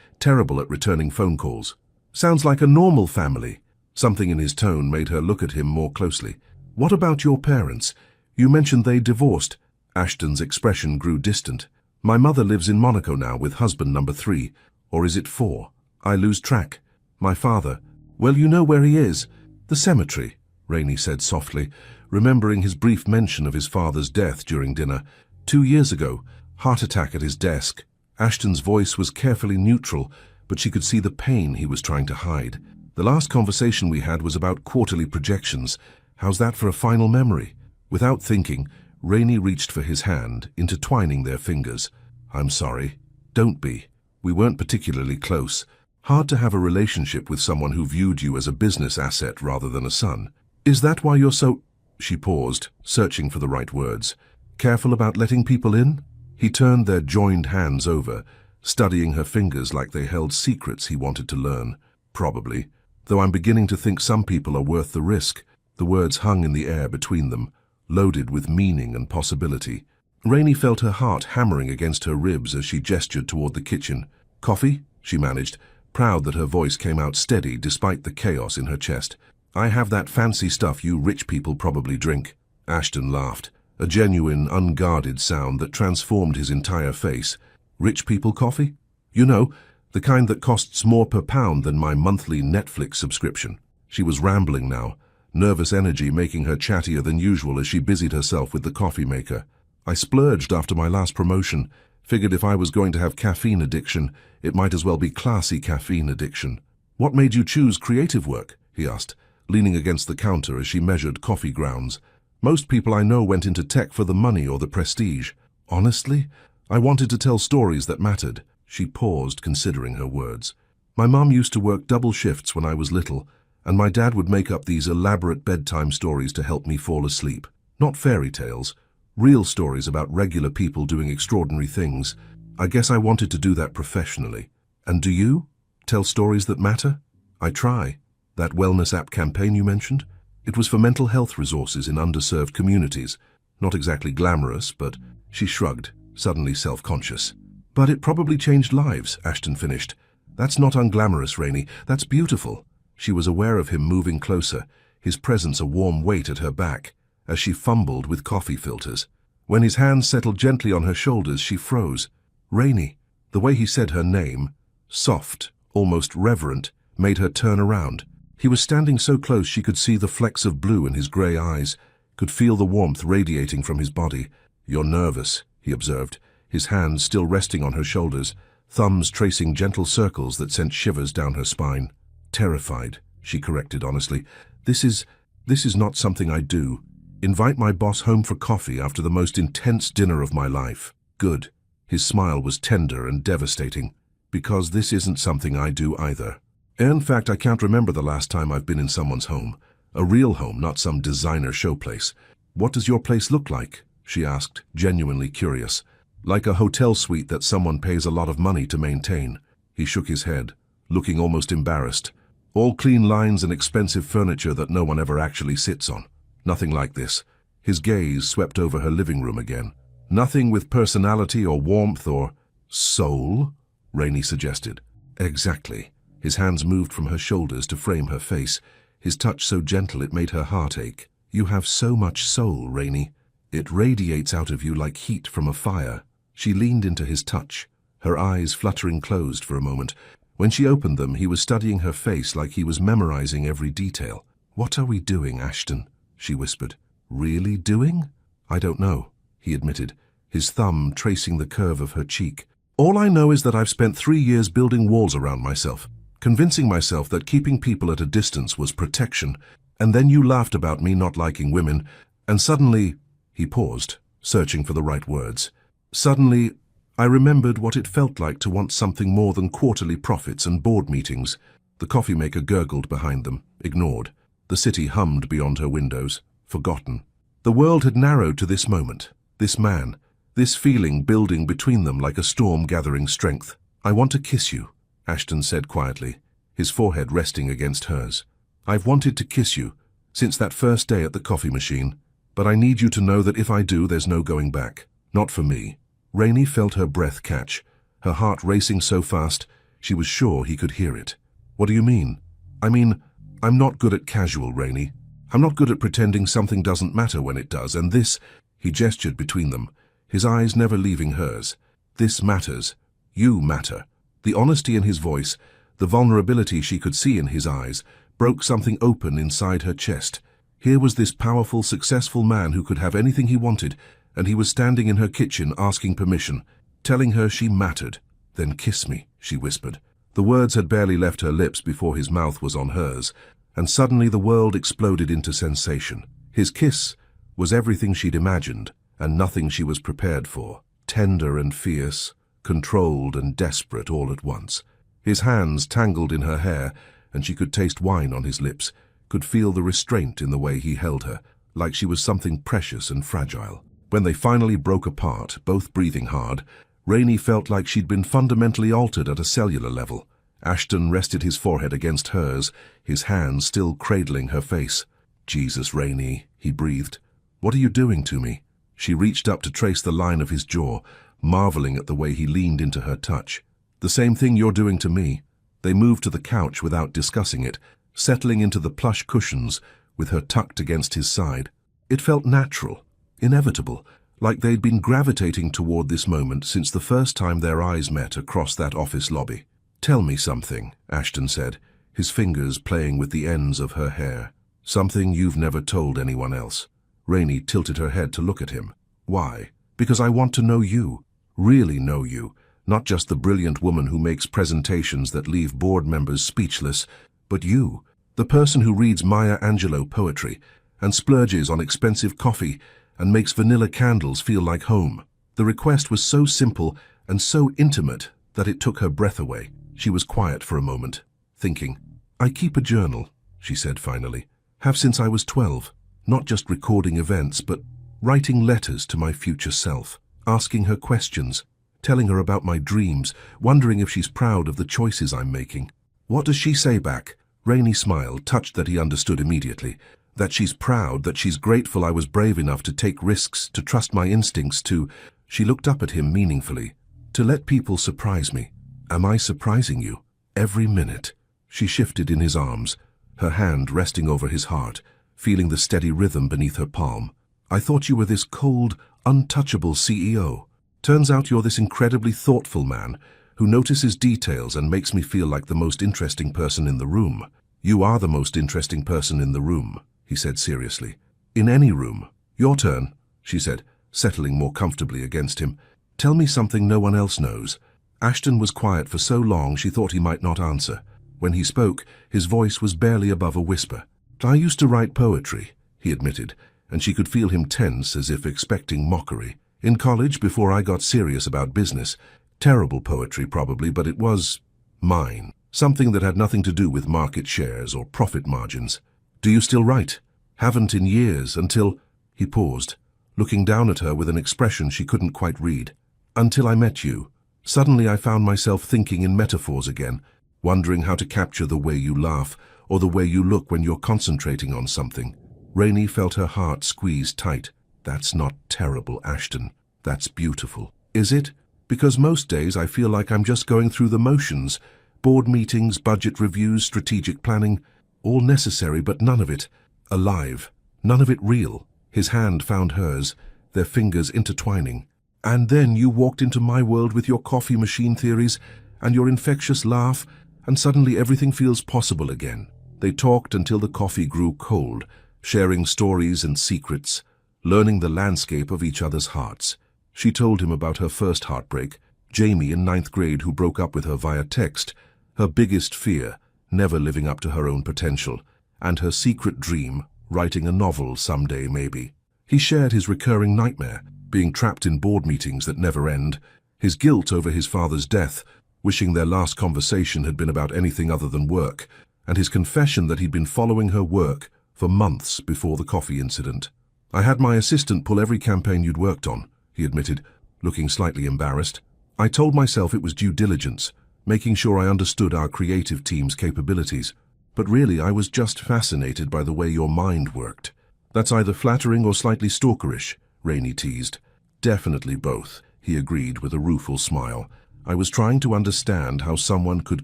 terrible at returning phone calls." "Sounds like a normal family." Something in his tone made her look at him more closely. "What about your parents? You mentioned they divorced." Ashton's expression grew distant. "My mother lives in Monaco now with husband number 3. Or is it 4? I lose track. My father, well, you know where he is." "The cemetery," Rainey said softly, remembering his brief mention of his father's death during dinner. 2 years ago, heart attack at his desk." Ashton's voice was carefully neutral, but she could see the pain he was trying to hide. "The last conversation we had was about quarterly projections. How's that for a final memory?" Without thinking, Rainey reached for his hand, intertwining their fingers. "I'm sorry. Don't be. We weren't particularly close. Hard to have a relationship with someone who viewed you as a business asset rather than a son." "Is that why you're so—" She paused, searching for the right words. "Careful about letting people in?" He turned their joined hands over, studying her fingers like they held secrets he wanted to learn. "Probably. Though I'm beginning to think some people are worth the risk." The words hung in the air between them, loaded with meaning and possibility. Rainey felt her heart hammering against her ribs as she gestured toward the kitchen. "Coffee?" she managed, proud that her voice came out steady despite the chaos in her chest. "I have that fancy stuff you rich people probably drink." Ashton laughed, a genuine, unguarded sound that transformed his entire face. "Rich people coffee? You know, the kind that costs more per pound than my monthly Netflix subscription." She was rambling now, nervous energy making her chattier than usual as she busied herself with the coffee maker. "I splurged after my last promotion. Figured if I was going to have caffeine addiction, it might as well be classy caffeine addiction." "What made you choose creative work?" he asked, leaning against the counter as she measured coffee grounds. "Most people I know went into tech for the money or the prestige. Honestly, I wanted to tell stories that mattered." She paused, considering her words. "My mom used to work double shifts when I was little, and my dad would make up these elaborate bedtime stories to help me fall asleep. Not fairy tales, real stories about regular people doing extraordinary things. I guess I wanted to do that professionally." "And do you? Tell stories that matter?" "I try. That wellness app campaign you mentioned? It was for mental health resources in underserved communities. Not exactly glamorous, but..." She shrugged, suddenly self-conscious. "But it probably changed lives," Ashton finished. "That's not unglamorous, Rainey. That's beautiful." She was aware of him moving closer, his presence a warm weight at her back, as she fumbled with coffee filters. When his hands settled gently on her shoulders, she froze. Rainey. The way he said her name, soft, almost reverent, made her turn around. He was standing so close she could see the flecks of blue in his grey eyes, could feel the warmth radiating from his body. "You're nervous," he observed, his hands still resting on her shoulders, thumbs tracing gentle circles that sent shivers down her spine. "Terrified," she corrected honestly. This is not something I do. Invite my boss home for coffee after the most intense dinner of my life." "Good." His smile was tender and devastating. "Because this isn't something I do either. In fact, I can't remember the last time I've been in someone's home. A real home, not some designer showplace." "What does your place look like?" she asked, genuinely curious. "Like a hotel suite that someone pays a lot of money to maintain." He shook his head, looking almost embarrassed. "All clean lines and expensive furniture that no one ever actually sits on. Nothing like this." His gaze swept over her living room again. "Nothing with personality or warmth or soul?" Rainey suggested. "Exactly." His hands moved from her shoulders to frame her face, his touch so gentle it made her heart ache. "You have so much soul, Rainey. It radiates out of you like heat from a fire." She leaned into his touch, her eyes fluttering closed for a moment. When she opened them, he was studying her face like he was memorizing every detail. "What are we doing, Ashton?" she whispered. "Really doing?" "I don't know," he admitted, his thumb tracing the curve of her cheek. "All I know is that I've spent 3 years building walls around myself, convincing myself that keeping people at a distance was protection, and then you laughed about me not liking women, and suddenly—" He paused, searching for the right words. "Suddenly, I remembered what it felt like to want something more than quarterly profits and board meetings." The coffee maker gurgled behind them, ignored. The city hummed beyond her windows, forgotten. The world had narrowed to this moment, this man, this feeling building between them like a storm gathering strength. "I want to kiss you," Ashton said quietly, his forehead resting against hers. "I've wanted to kiss you since that first day at the coffee machine, but I need you to know that if I do, there's no going back. Not for me." Rainey felt her breath catch, her heart racing so fast she was sure he could hear it. "What do you mean?" "I mean, I'm not good at casual, Rainey. I'm not good at pretending something doesn't matter when it does, and this—" He gestured between them, his eyes never leaving hers. "This matters. You matter." The honesty in his voice, the vulnerability she could see in his eyes, broke something open inside her chest. Here was this powerful, successful man who could have anything he wanted, and he was standing in her kitchen asking permission, telling her she mattered. "Then kiss me," she whispered. The words had barely left her lips before his mouth was on hers, and suddenly the world exploded into sensation. His kiss was everything she'd imagined, and nothing she was prepared for. Tender and fierce, controlled and desperate all at once. His hands tangled in her hair, and she could taste wine on his lips, could feel the restraint in the way he held her, like she was something precious and fragile. When they finally broke apart, both breathing hard, Rainey felt like she'd been fundamentally altered at a cellular level. Ashton rested his forehead against hers, his hands still cradling her face. "Jesus, Rainey," he breathed. "What are you doing to me?" She reached up to trace the line of his jaw, marveling at the way he leaned into her touch. "The same thing you're doing to me." They moved to the couch without discussing it, settling into the plush cushions with her tucked against his side. It felt natural, inevitable, like they'd been gravitating toward this moment since the first time their eyes met across that office lobby. "Tell me something," Ashton said, his fingers playing with the ends of her hair. "Something you've never told anyone else." Rainey tilted her head to look at him. "Why?" "Because I want to know you, really know you, not just the brilliant woman who makes presentations that leave board members speechless, but you, the person who reads Maya Angelou poetry and splurges on expensive coffee and makes vanilla candles feel like home." The request was so simple and so intimate that it took her breath away. She was quiet for a moment, thinking. "I keep a journal," she said finally. "Have since I was 12. Not just recording events, but writing letters to my future self, asking her questions, telling her about my dreams, wondering if she's proud of the choices I'm making." "What does she say back?" Rainey smiled, touched that he understood immediately. "That she's proud, that she's grateful I was brave enough to take risks, to trust my instincts, to—" She looked up at him meaningfully. "To let people surprise me. Am I surprising you? Every minute." She shifted in his arms, her hand resting over his heart, feeling the steady rhythm beneath her palm. "I thought you were this cold, untouchable CEO." Turns out you're this incredibly thoughtful man who notices details and makes me feel like the most interesting person in the room. You are the most interesting person in the room, he said seriously. In any room. Your turn, she said, settling more comfortably against him. Tell me something no one else knows. Ashton was quiet for so long she thought he might not answer. When he spoke, his voice was barely above a whisper. I used to write poetry, he admitted, and she could feel him tense as if expecting mockery. In college, before I got serious about business. Terrible poetry probably, but it was mine. Something that had nothing to do with market shares or profit margins. Do you still write? Haven't in years, until... He paused, looking down at her with an expression she couldn't quite read. Until I met you. Suddenly I found myself thinking in metaphors again, wondering how to capture the way you laugh or the way you look when you're concentrating on something. Rainey felt her heart squeeze tight. That's not terrible, Ashton. That's beautiful. Is it? Because most days I feel like I'm just going through the motions. Board meetings, budget reviews, strategic planning. All necessary, but none of it alive. None of it real. His hand found hers, their fingers intertwining. And then you walked into my world with your coffee machine theories and your infectious laugh, and suddenly everything feels possible again. They talked until the coffee grew cold, sharing stories and secrets, learning the landscape of each other's hearts. She told him about her first heartbreak, Jamie in 9th grade who broke up with her via text, her biggest fear, never living up to her own potential, and her secret dream, writing a novel someday maybe. He shared his recurring nightmare, being trapped in board meetings that never end, his guilt over his father's death, wishing their last conversation had been about anything other than work, and his confession that he'd been following her work for months before the coffee incident. I had my assistant pull every campaign you'd worked on, he admitted, looking slightly embarrassed. I told myself it was due diligence, making sure I understood our creative team's capabilities. But really, I was just fascinated by the way your mind worked. That's either flattering or slightly stalkerish, Rainey teased. Definitely both, he agreed with a rueful smile. I was trying to understand how someone could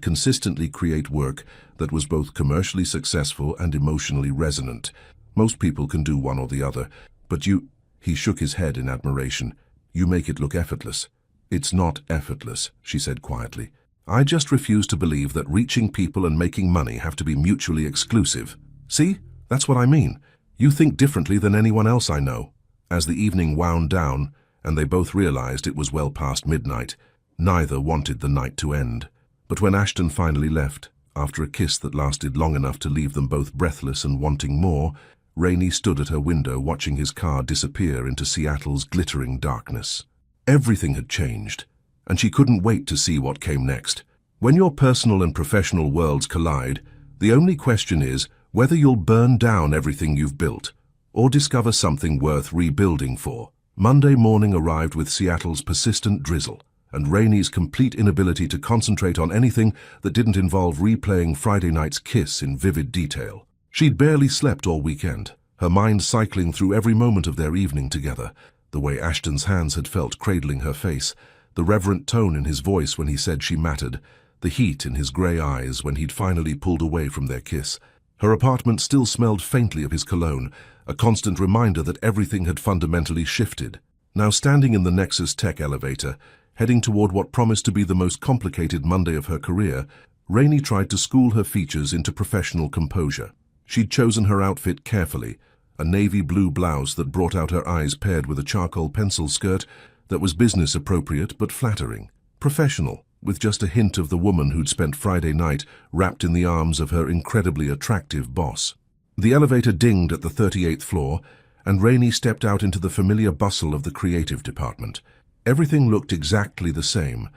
consistently create work that was both commercially successful and emotionally resonant. Most people can do one or the other, but you... He shook his head in admiration. You make it look effortless. It's not effortless, she said quietly. I just refuse to believe that reaching people and making money have to be mutually exclusive. See? That's what I mean. You think differently than anyone else I know. As the evening wound down, and they both realized it was well past midnight, neither wanted the night to end. But when Ashton finally left, after a kiss that lasted long enough to leave them both breathless and wanting more, Rainey stood at her window watching his car disappear into Seattle's glittering darkness. Everything had changed, and she couldn't wait to see what came next. When your personal and professional worlds collide, the only question is whether you'll burn down everything you've built or discover something worth rebuilding for. Monday morning arrived with Seattle's persistent drizzle and Rainey's complete inability to concentrate on anything that didn't involve replaying Friday night's kiss in vivid detail. She'd barely slept all weekend, her mind cycling through every moment of their evening together, the way Ashton's hands had felt cradling her face, the reverent tone in his voice when he said she mattered, the heat in his grey eyes when he'd finally pulled away from their kiss. Her apartment still smelled faintly of his cologne, a constant reminder that everything had fundamentally shifted. Now standing in the Nexus Tech elevator, heading toward what promised to be the most complicated Monday of her career, Rainey tried to school her features into professional composure. She'd chosen her outfit carefully, a navy blue blouse that brought out her eyes paired with a charcoal pencil skirt that was business appropriate but flattering. Professional, with just a hint of the woman who'd spent Friday night wrapped in the arms of her incredibly attractive boss. The elevator dinged at the 38th floor, and Rainey stepped out into the familiar bustle of the creative department. Everything looked exactly the same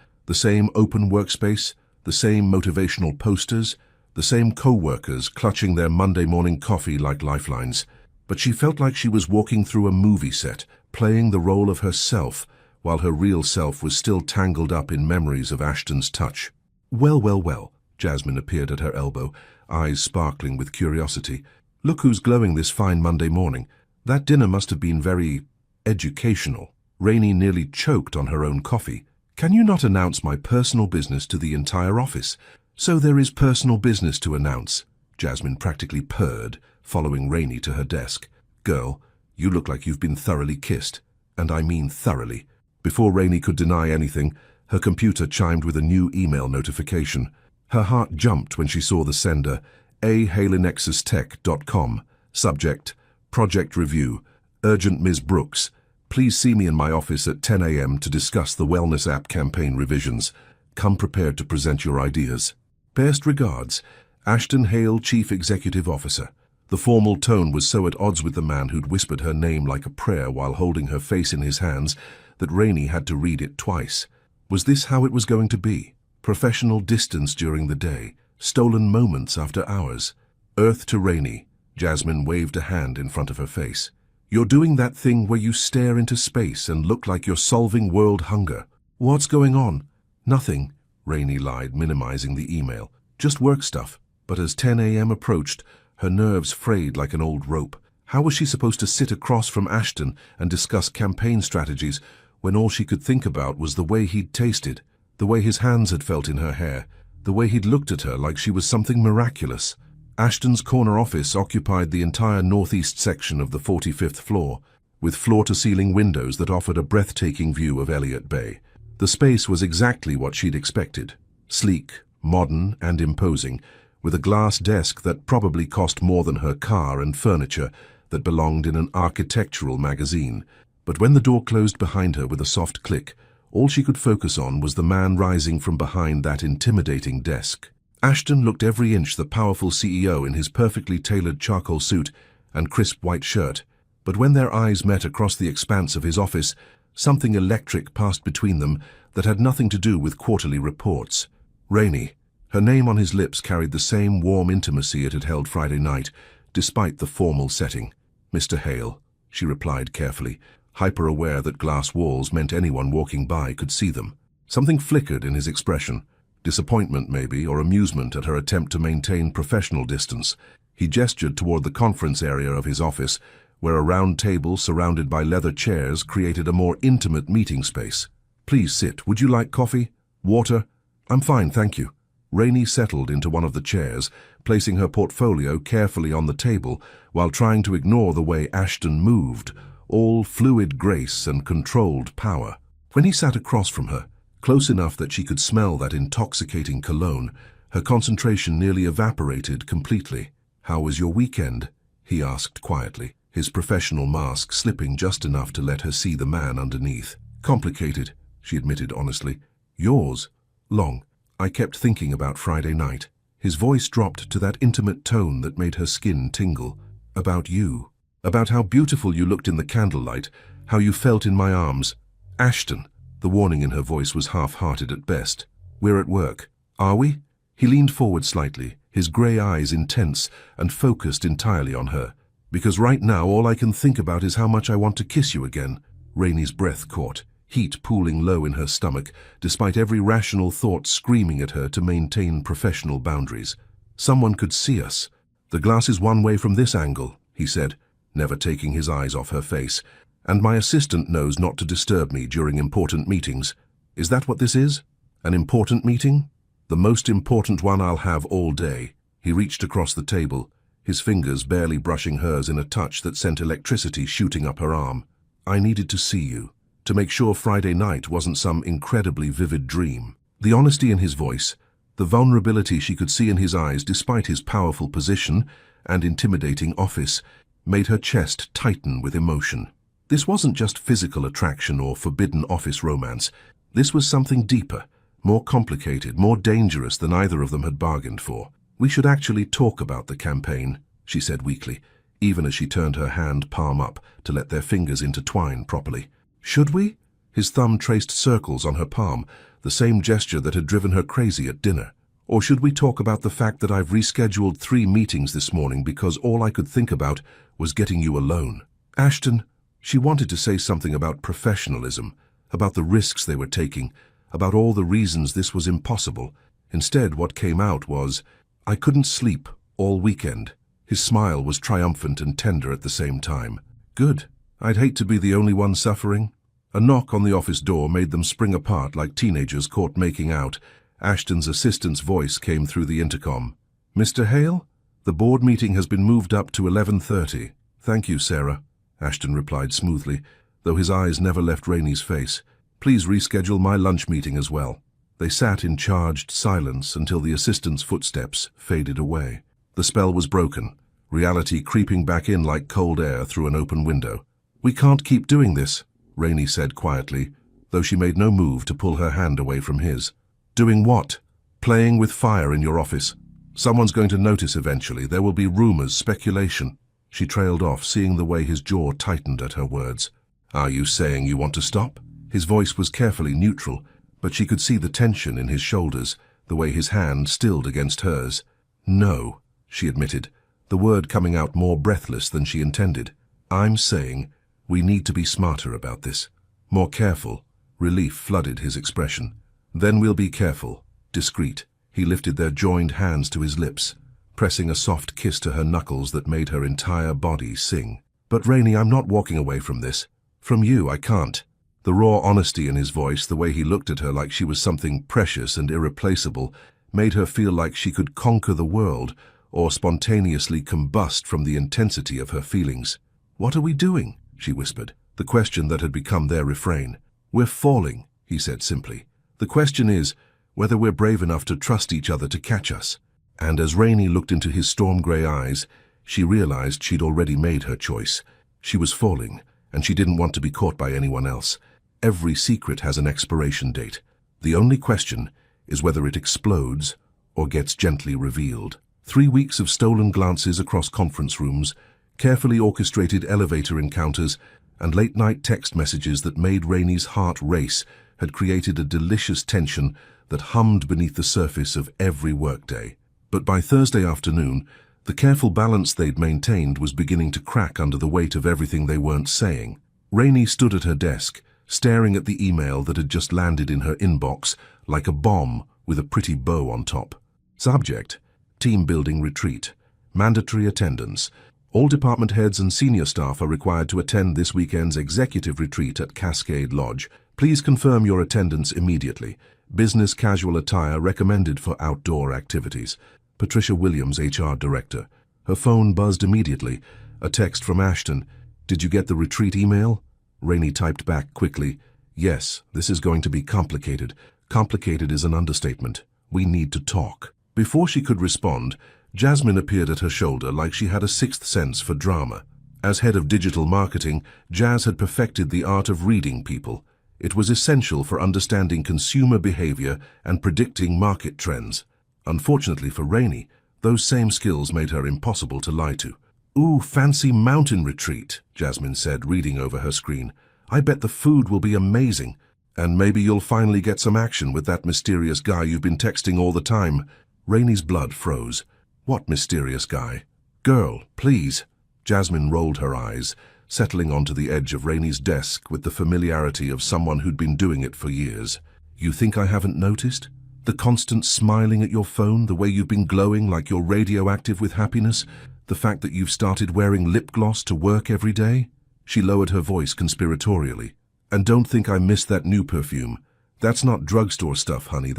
open workspace, the same motivational posters, the same co-workers clutching their Monday morning coffee like lifelines. But she felt like she was walking through a movie set, playing the role of herself, while her real self was still tangled up in memories of Ashton's touch. Well, well, well, Jasmine appeared at her elbow, eyes sparkling with curiosity. Look who's glowing this fine Monday morning. That dinner must have been very educational. Rainey nearly choked on her own coffee. Can you not announce my personal business to the entire office? So there is personal business to announce, Jasmine practically purred, following Rainey to her desk. Girl, you look like you've been thoroughly kissed, and I mean thoroughly. Before Rainey could deny anything, her computer chimed with a new email notification. Her heart jumped when she saw the sender, ahalenexustech.com. Subject, Project Review. Urgent Ms. Brooks. Please see me in my office at 10 a.m. to discuss the Wellness app campaign revisions. Come prepared to present your ideas. Best regards, Ashton Hale, Chief Executive Officer. The formal tone was so at odds with the man who'd whispered her name like a prayer while holding her face in his hands that Rainey had to read it twice. Was this how it was going to be? Professional distance during the day, stolen moments after hours. Earth to Rainey. Jasmine waved a hand in front of her face. You're doing that thing where you stare into space and look like you're solving world hunger. What's going on? Nothing, Rainey lied, minimizing the email. Just work stuff. But as 10 a.m. approached, her nerves frayed like an old rope. How was she supposed to sit across from Ashton and discuss campaign strategies when all she could think about was the way he'd tasted, the way his hands had felt in her hair, the way he'd looked at her like she was something miraculous? Ashton's corner office occupied the entire northeast section of the 45th floor, with floor-to-ceiling windows that offered a breathtaking view of Elliott Bay. The space was exactly what she'd expected. Sleek, modern, and imposing, with a glass desk that probably cost more than her car and furniture that belonged in an architectural magazine. But when the door closed behind her with a soft click, all she could focus on was the man rising from behind that intimidating desk. Ashton looked every inch the powerful CEO in his perfectly tailored charcoal suit and crisp white shirt, but when their eyes met across the expanse of his office, something electric passed between them that had nothing to do with quarterly reports. Rainey. Her name on his lips carried the same warm intimacy it had held Friday night, despite the formal setting. Mr. Hale, she replied carefully, hyper-aware that glass walls meant anyone walking by could see them. Something flickered in his expression. Disappointment, maybe, or amusement at her attempt to maintain professional distance. He gestured toward the conference area of his office, where a round table surrounded by leather chairs created a more intimate meeting space. Please sit. Would you like coffee? Water? I'm fine, thank you. Rainey settled into one of the chairs, placing her portfolio carefully on the table while trying to ignore the way Ashton moved, all fluid grace and controlled power. When he sat across from her, close enough that she could smell that intoxicating cologne, her concentration nearly evaporated completely. How was your weekend? He asked quietly, his professional mask slipping just enough to let her see the man underneath. Complicated, she admitted honestly. Yours? Long. I kept thinking about Friday night. His voice dropped to that intimate tone that made her skin tingle. About you. About how beautiful you looked in the candlelight, how you felt in my arms. Ashton. The warning in her voice was half-hearted at best. We're at work. Are we? He leaned forward slightly, his grey eyes intense and focused entirely on her. Because right now all I can think about is how much I want to kiss you again. Rainey's breath caught, heat pooling low in her stomach, despite every rational thought screaming at her to maintain professional boundaries. Someone could see us. The glass is one way from this angle, he said, never taking his eyes off her face. And my assistant knows not to disturb me during important meetings. Is that what this is? An important meeting? The most important one I'll have all day. He reached across the table, his fingers barely brushing hers in a touch that sent electricity shooting up her arm. I needed to see you, to make sure Friday night wasn't some incredibly vivid dream. The honesty in his voice, the vulnerability she could see in his eyes despite his powerful position and intimidating office, made her chest tighten with emotion. This wasn't just physical attraction or forbidden office romance. This was something deeper, more complicated, more dangerous than either of them had bargained for. We should actually talk about the campaign, she said weakly, even as she turned her hand palm up to let their fingers intertwine properly. Should we? His thumb traced circles on her palm, the same gesture that had driven her crazy at dinner. Or should we talk about the fact that I've rescheduled 3 meetings this morning because all I could think about was getting you alone? Ashton. She wanted to say something about professionalism, about the risks they were taking, about all the reasons this was impossible. Instead, what came out was, I couldn't sleep all weekend. His smile was triumphant and tender at the same time. Good. I'd hate to be the only one suffering. A knock on the office door made them spring apart like teenagers caught making out. Ashton's assistant's voice came through the intercom. Mr. Hale? The board meeting has been moved up to 11:30. Thank you, Sarah. Ashton replied smoothly, though his eyes never left Rainey's face. Please reschedule my lunch meeting as well. They sat in charged silence until the assistant's footsteps faded away. The spell was broken, reality creeping back in like cold air through an open window. "We can't keep doing this," Rainey said quietly, though she made no move to pull her hand away from his. "Doing what?" "Playing with fire in your office. Someone's going to notice eventually. There will be rumors, speculation." She trailed off, seeing the way his jaw tightened at her words. "Are you saying you want to stop?" His voice was carefully neutral, but she could see the tension in his shoulders, the way his hand stilled against hers. "No," she admitted, the word coming out more breathless than she intended. "I'm saying we need to be smarter about this. More careful." Relief flooded his expression. "Then we'll be careful, discreet." He lifted their joined hands to his lips, pressing a soft kiss to her knuckles that made her entire body sing. "But Rainey, I'm not walking away from this. From you, I can't." The raw honesty in his voice, the way he looked at her like she was something precious and irreplaceable, made her feel like she could conquer the world or spontaneously combust from the intensity of her feelings. "What are we doing?" she whispered, the question that had become their refrain. "We're falling," he said simply. "The question is whether we're brave enough to trust each other to catch us." And as Rainey looked into his storm-grey eyes, she realized she'd already made her choice. She was falling, and she didn't want to be caught by anyone else. Every secret has an expiration date. The only question is whether it explodes or gets gently revealed. 3 weeks of stolen glances across conference rooms, carefully orchestrated elevator encounters, and late-night text messages that made Rainey's heart race had created a delicious tension that hummed beneath the surface of every workday. But by Thursday afternoon, the careful balance they'd maintained was beginning to crack under the weight of everything they weren't saying. Rainey stood at her desk, staring at the email that had just landed in her inbox like a bomb with a pretty bow on top. Subject: Team Building Retreat. Mandatory attendance. All department heads and senior staff are required to attend this weekend's executive retreat at Cascade Lodge. Please confirm your attendance immediately. Business casual attire recommended for outdoor activities. Patricia Williams, HR Director. Her phone buzzed immediately. A text from Ashton. "Did you get the retreat email?" Rainey typed back quickly. "Yes, this is going to be complicated. Complicated is an understatement. We need to talk." Before she could respond, Jasmine appeared at her shoulder like she had a sixth sense for drama. As head of digital marketing, Jazz had perfected the art of reading people. It was essential for understanding consumer behavior and predicting market trends. Unfortunately for Rainey, those same skills made her impossible to lie to. "Ooh, fancy mountain retreat," Jasmine said, reading over her screen. "I bet the food will be amazing. And maybe you'll finally get some action with that mysterious guy you've been texting all the time." Rainey's blood froze. "What mysterious guy?" "Girl, please." Jasmine rolled her eyes, settling onto the edge of Rainey's desk with the familiarity of someone who'd been doing it for years. "You think I haven't noticed? The constant smiling at your phone, the way you've been glowing like you're radioactive with happiness, the fact that you've started wearing lip gloss to work every day?" She lowered her voice conspiratorially. "And don't think I missed that new perfume. That's not drugstore stuff, honey.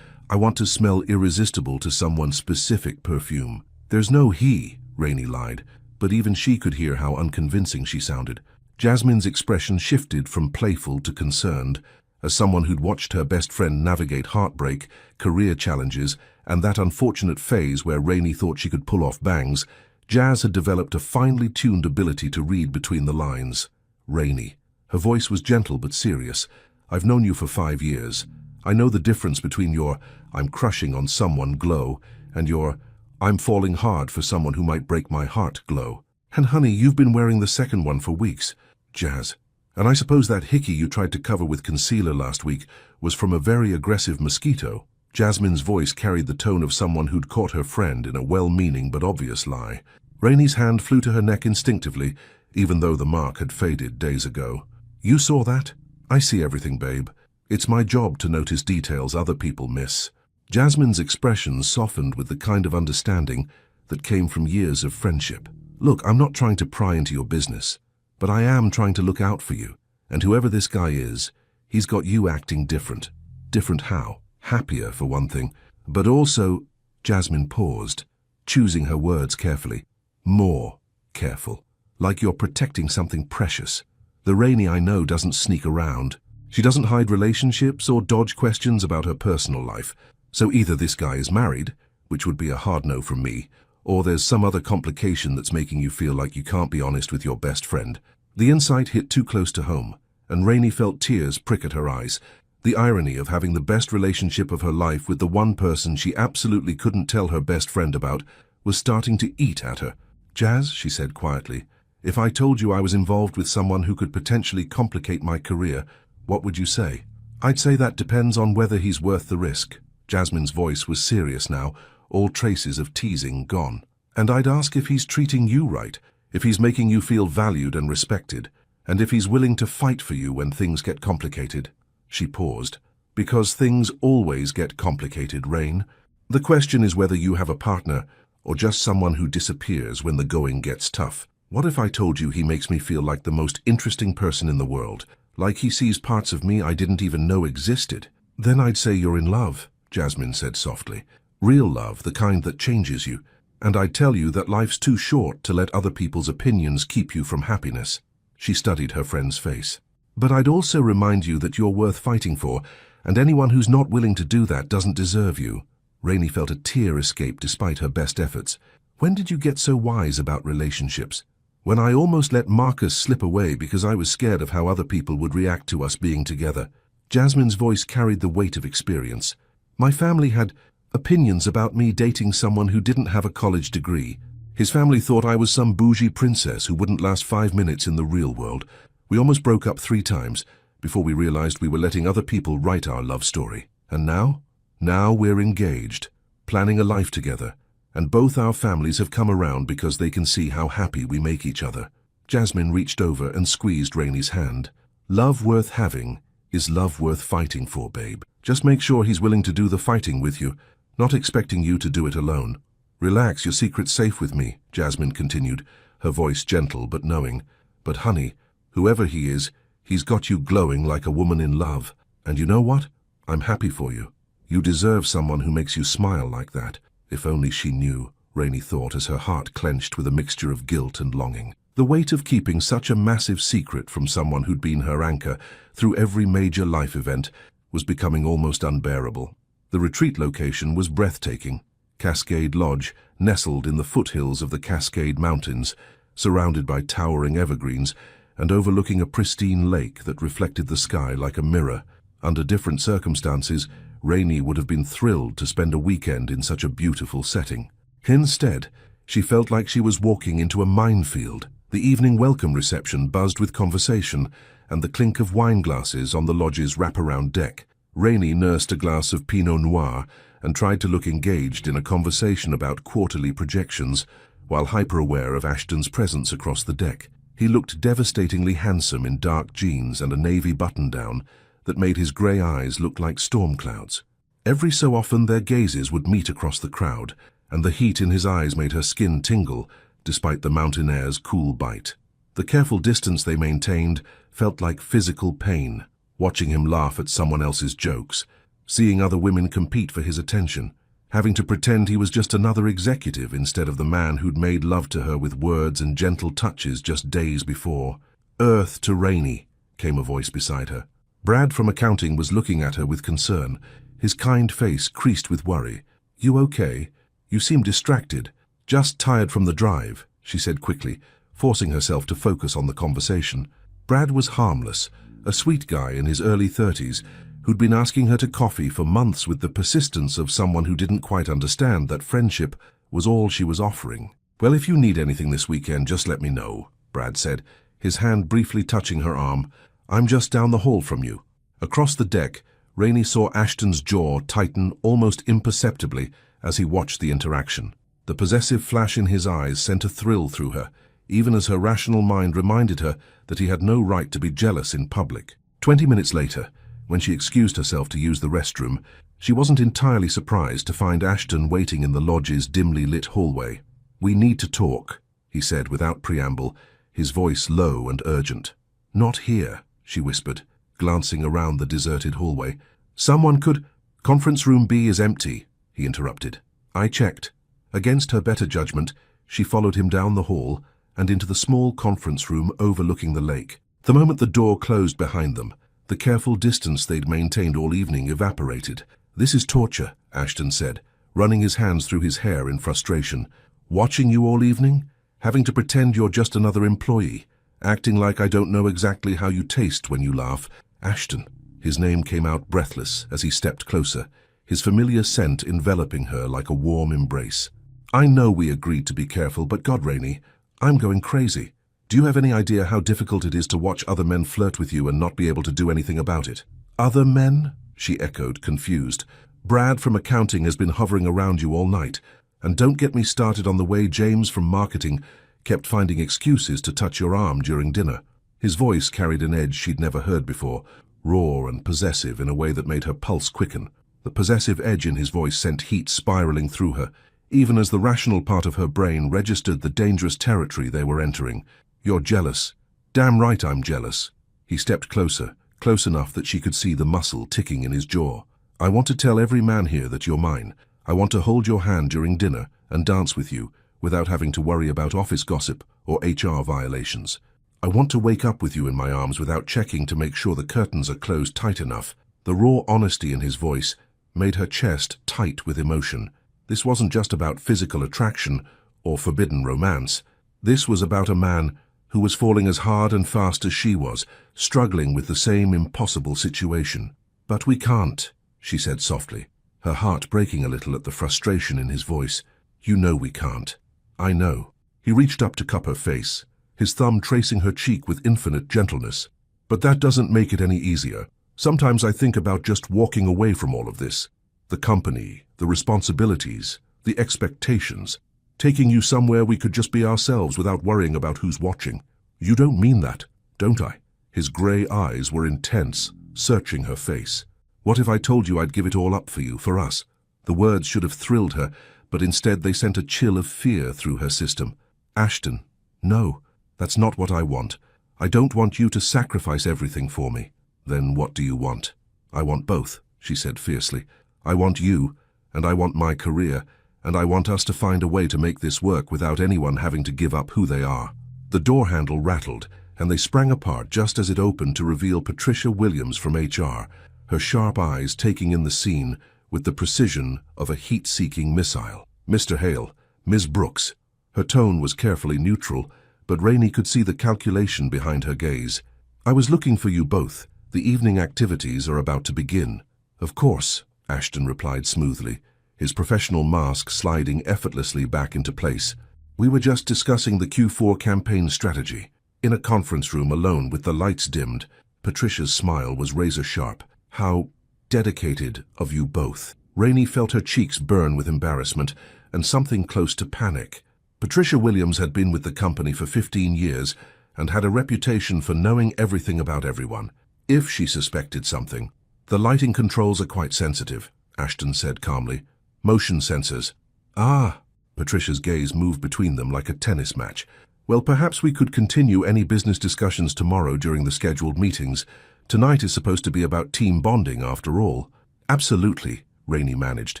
I want to smell irresistible to someone specific perfume." "There's no he," Rainey lied, but even she could hear how unconvincing she sounded. Jasmine's expression shifted from playful to concerned. As someone who'd watched her best friend navigate heartbreak, career challenges, and that unfortunate phase where Rainey thought she could pull off bangs, Jazz had developed a finely tuned ability to read between the lines. "Rainey." Her voice was gentle but serious. "I've known you for 5 years. I know the difference between your 'I'm crushing on someone' glow and your 'I'm falling hard for someone who might break my heart' glow. And honey, you've been wearing the second one for weeks." "Jazz. And I suppose that hickey you tried to cover with concealer last week was from a very aggressive mosquito." Jasmine's voice carried the tone of someone who'd caught her friend in a well-meaning but obvious lie. Rainey's hand flew to her neck instinctively, even though the mark had faded days ago. "You saw that? I see everything, babe. It's my job to notice details other people miss." Jasmine's expression softened with the kind of understanding that came from years of friendship. "Look, I'm not trying to pry into your business, but I am trying to look out for you. And whoever this guy is, he's got you acting different. Different how? Happier, for one thing. But also," Jasmine paused, choosing her words carefully, "more careful. Like you're protecting something precious. The Rainey I know doesn't sneak around." She doesn't hide relationships or dodge questions about her personal life. So either this guy is married, which would be a hard no from me, or there's some other complication that's making you feel like you can't be honest with your best friend. The insight hit too close to home, and Rainey felt tears prick at her eyes. The irony of having the best relationship of her life with the one person she absolutely couldn't tell her best friend about was starting to eat at her. "Jazz," she said quietly, "if I told you I was involved with someone who could potentially complicate my career, what would you say?" "I'd say that depends on whether he's worth the risk." Jasmine's voice was serious now, all traces of teasing gone. "And I'd ask if he's treating you right, if he's making you feel valued and respected, and if he's willing to fight for you when things get complicated." She paused. "Because things always get complicated, Rain. The question is whether you have a partner or just someone who disappears when the going gets tough. What if I told you he makes me feel like the most interesting person in the world, like he sees parts of me I didn't even know existed?" "Then I'd say you're in love," Jasmine said softly. "Real love, the kind that changes you. And I'd tell you that life's too short to let other people's opinions keep you from happiness." She studied her friend's face. "But I'd also remind you that you're worth fighting for, and anyone who's not willing to do that doesn't deserve you." Rainey felt a tear escape despite her best efforts. "When did you get so wise about relationships?" "When I almost let Marcus slip away because I was scared of how other people would react to us being together." Jasmine's voice carried the weight of experience. "My family had opinions about me dating someone who didn't have a college degree. His family thought I was some bougie princess who wouldn't last 5 minutes in the real world. We almost broke up 3 times before we realized we were letting other people write our love story. And now? Now we're engaged, planning a life together, and both our families have come around because they can see how happy we make each other." Jasmine reached over and squeezed Rainey's hand. "Love worth having is love worth fighting for, babe. Just make sure he's willing to do the fighting with you, not expecting you to do it alone." "Relax, your secret's safe with me," Jasmine continued, her voice gentle but knowing. "But honey, whoever he is, he's got you glowing like a woman in love. And you know what? I'm happy for you. You deserve someone who makes you smile like that." If only she knew, Rainey thought as her heart clenched with a mixture of guilt and longing. The weight of keeping such a massive secret from someone who'd been her anchor through every major life event was becoming almost unbearable. The retreat location was breathtaking. Cascade Lodge, nestled in the foothills of the Cascade Mountains, surrounded by towering evergreens, and overlooking a pristine lake that reflected the sky like a mirror. Under different circumstances, Rainey would have been thrilled to spend a weekend in such a beautiful setting. Instead, she felt like she was walking into a minefield. The evening welcome reception buzzed with conversation and the clink of wine glasses on the lodge's wraparound deck. Rainey nursed a glass of Pinot Noir and tried to look engaged in a conversation about quarterly projections, while hyper-aware of Ashton's presence across the deck. He looked devastatingly handsome in dark jeans and a navy button-down that made his grey eyes look like storm clouds. Every so often their gazes would meet across the crowd, and the heat in his eyes made her skin tingle, despite the mountain air's cool bite. The careful distance they maintained felt like physical pain, watching him laugh at someone else's jokes, seeing other women compete for his attention, having to pretend he was just another executive instead of the man who'd made love to her with words and gentle touches just days before. "Earth to Rainey," came a voice beside her. Brad from accounting was looking at her with concern, his kind face creased with worry. "You okay? You seem distracted." "Just tired from the drive," she said quickly, forcing herself to focus on the conversation. Brad was harmless, a sweet guy in his early 30s who'd been asking her to coffee for months with the persistence of someone who didn't quite understand that friendship was all she was offering. "Well, if you need anything this weekend, just let me know," Brad said, his hand briefly touching her arm. "I'm just down the hall from you." Across the deck, Rainey saw Ashton's jaw tighten almost imperceptibly as he watched the interaction. The possessive flash in his eyes sent a thrill through her, even as her rational mind reminded her that he had no right to be jealous in public. 20 minutes later, when she excused herself to use the restroom, she wasn't entirely surprised to find Ashton waiting in the lodge's dimly lit hallway. "We need to talk," he said without preamble, his voice low and urgent. "Not here," she whispered, glancing around the deserted hallway. "Someone could—" "Conference room B is empty," he interrupted. "I checked." Against her better judgment, she followed him down the hall and into the small conference room overlooking the lake. The moment the door closed behind them, The careful distance they'd maintained all evening evaporated. "This is torture," Ashton said, running his hands through his hair in frustration. "Watching you all evening? Having to pretend you're just another employee? Acting like I don't know exactly how you taste when you laugh? Ashton." His name came out breathless as he stepped closer, his familiar scent enveloping her like a warm embrace. "I know we agreed to be careful, but God, Rainey, I'm going crazy. Do you have any idea how difficult it is to watch other men flirt with you and not be able to do anything about it?" "Other men?" she echoed, confused. "Brad from accounting has been hovering around you all night. And don't get me started on the way James from marketing kept finding excuses to touch your arm during dinner." His voice carried an edge she'd never heard before, raw and possessive in a way that made her pulse quicken. The possessive edge in his voice sent heat spiraling through her, even as the rational part of her brain registered the dangerous territory they were entering. "You're jealous." "Damn right I'm jealous." He stepped closer, close enough that she could see the muscle ticking in his jaw. "I want to tell every man here that you're mine. I want to hold your hand during dinner and dance with you without having to worry about office gossip or HR violations. I want to wake up with you in my arms without checking to make sure the curtains are closed tight enough." The raw honesty in his voice made her chest tight with emotion. This wasn't just about physical attraction or forbidden romance. This was about a man who was falling as hard and fast as she was, struggling with the same impossible situation. "But we can't," she said softly, her heart breaking a little at the frustration in his voice. "You know we can't." "I know." He reached up to cup her face, his thumb tracing her cheek with infinite gentleness. "But that doesn't make it any easier. Sometimes I think about just walking away from all of this. The company, the responsibilities, the expectations. Taking you somewhere we could just be ourselves without worrying about who's watching. You don't mean that, don't I?" His grey eyes were intense, searching her face. "What if I told you I'd give it all up for you, for us?" The words should have thrilled her, but instead they sent a chill of fear through her system. "Ashton, no, that's not what I want. I don't want you to sacrifice everything for me." "Then what do you want?" "I want both," she said fiercely. "I want you, and I want my career, and I want us to find a way to make this work without anyone having to give up who they are." The door handle rattled, and they sprang apart just as it opened to reveal Patricia Williams from HR, her sharp eyes taking in the scene with the precision of a heat-seeking missile. "Mr. Hale, Ms. Brooks." Her tone was carefully neutral, but Rainey could see the calculation behind her gaze. "I was looking for you both. The evening activities are about to begin." "Of course," Ashton replied smoothly, his professional mask sliding effortlessly back into place. "We were just discussing the Q4 campaign strategy." In a conference room alone with the lights dimmed, Patricia's smile was razor-sharp. "How dedicated of you both." Rainey felt her cheeks burn with embarrassment and something close to panic. Patricia Williams had been with the company for 15 years and had a reputation for knowing everything about everyone. If she suspected something, "The lighting controls are quite sensitive," Ashton said calmly. "Motion sensors." "Ah." Patricia's gaze moved between them like a tennis match. "Well, perhaps we could continue any business discussions tomorrow during the scheduled meetings. Tonight is supposed to be about team bonding, after all." "Absolutely," Rainey managed,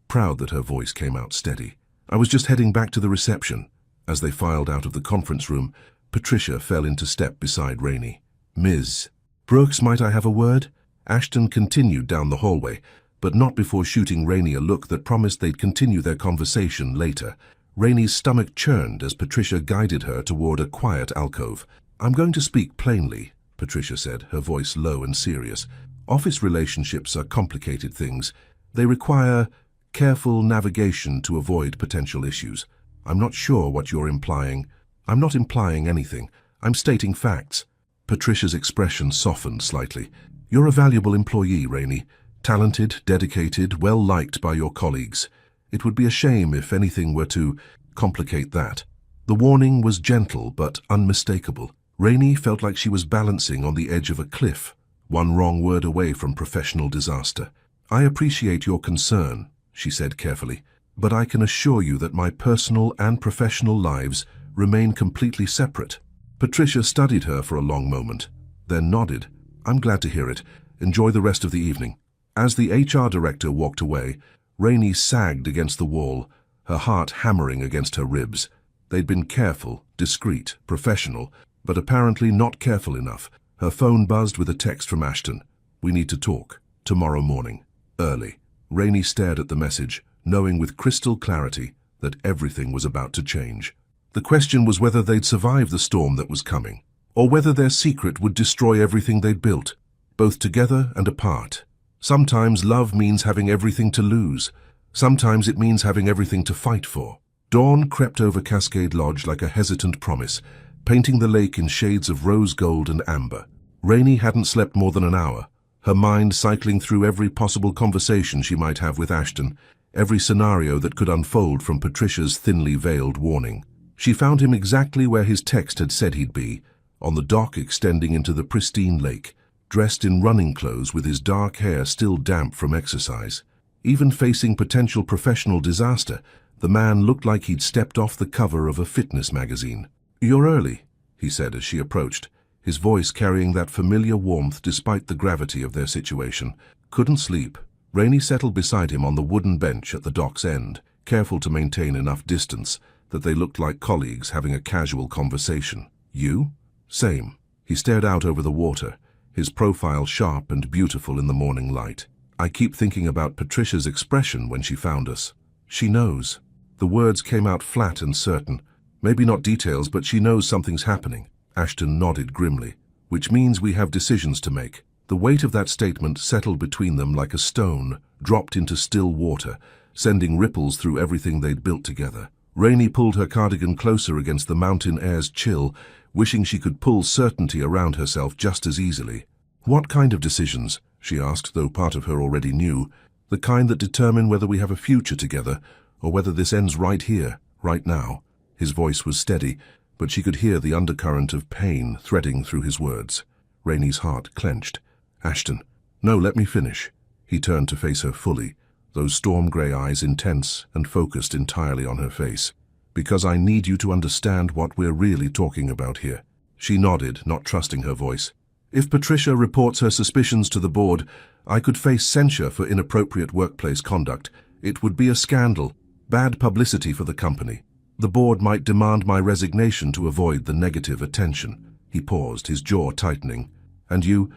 proud that her voice came out steady. "I was just heading back to the reception." As they filed out of the conference room, Patricia fell into step beside Rainey. "Ms. Brooks, might I have a word?" Ashton continued down the hallway, but not before shooting Rainey a look that promised they'd continue their conversation later. Rainey's stomach churned as Patricia guided her toward a quiet alcove. "I'm going to speak plainly," Patricia said, her voice low and serious. "Office relationships are complicated things. They require careful navigation to avoid potential issues. I'm not sure what you're implying." "I'm not implying anything. I'm stating facts." Patricia's expression softened slightly. "You're a valuable employee, Rainey. Talented, dedicated, well-liked by your colleagues. It would be a shame if anything were to complicate that." The warning was gentle but unmistakable. Rainey felt like she was balancing on the edge of a cliff, one wrong word away from professional disaster. "I appreciate your concern," she said carefully, "but I can assure you that my personal and professional lives remain completely separate." Patricia studied her for a long moment, then nodded. "I'm glad to hear it. Enjoy the rest of the evening." As the HR director walked away, Rainey sagged against the wall, her heart hammering against her ribs. They'd been careful, discreet, professional, but apparently not careful enough. Her phone buzzed with a text from Ashton. We need to talk. Tomorrow morning. Early. Rainey stared at the message, knowing with crystal clarity that everything was about to change. The question was whether they'd survive the storm that was coming, or whether their secret would destroy everything they'd built, both together and apart. Sometimes love means having everything to lose. Sometimes it means having everything to fight for. Dawn crept over Cascade Lodge like a hesitant promise, painting the lake in shades of rose gold and amber. Rainey hadn't slept more than an hour, her mind cycling through every possible conversation she might have with Ashton, every scenario that could unfold from Patricia's thinly veiled warning. She found him exactly where his text had said he'd be, on the dock extending into the pristine lake, dressed in running clothes with his dark hair still damp from exercise. Even facing potential professional disaster, the man looked like he'd stepped off the cover of a fitness magazine. "You're early," he said as she approached, his voice carrying that familiar warmth despite the gravity of their situation. "Couldn't sleep." Rainey settled beside him on the wooden bench at the dock's end, careful to maintain enough distance that they looked like colleagues having a casual conversation. "You?" "Same." He stared out over the water, his profile sharp and beautiful in the morning light. "I keep thinking about Patricia's expression when she found us. She knows." The words came out flat and certain. "Maybe not details, but she knows something's happening." Ashton nodded grimly. "Which means we have decisions to make." The weight of that statement settled between them like a stone, dropped into still water, sending ripples through everything they'd built together. Rainey pulled her cardigan closer against the mountain air's chill, wishing she could pull certainty around herself just as easily. "What kind of decisions?" she asked, though part of her already knew. "The kind that determine whether we have a future together, or whether this ends right here, right now." His voice was steady, but she could hear the undercurrent of pain threading through his words. Rainey's heart clenched. "Ashton." "No, let me finish." He turned to face her fully, those storm-grey eyes intense and focused entirely on her face. "Because I need you to understand what we're really talking about here." She nodded, not trusting her voice. "If Patricia reports her suspicions to the board, I could face censure for inappropriate workplace conduct. It would be a scandal, bad publicity for the company. The board might demand my resignation to avoid the negative attention." He paused, his jaw tightening. "And you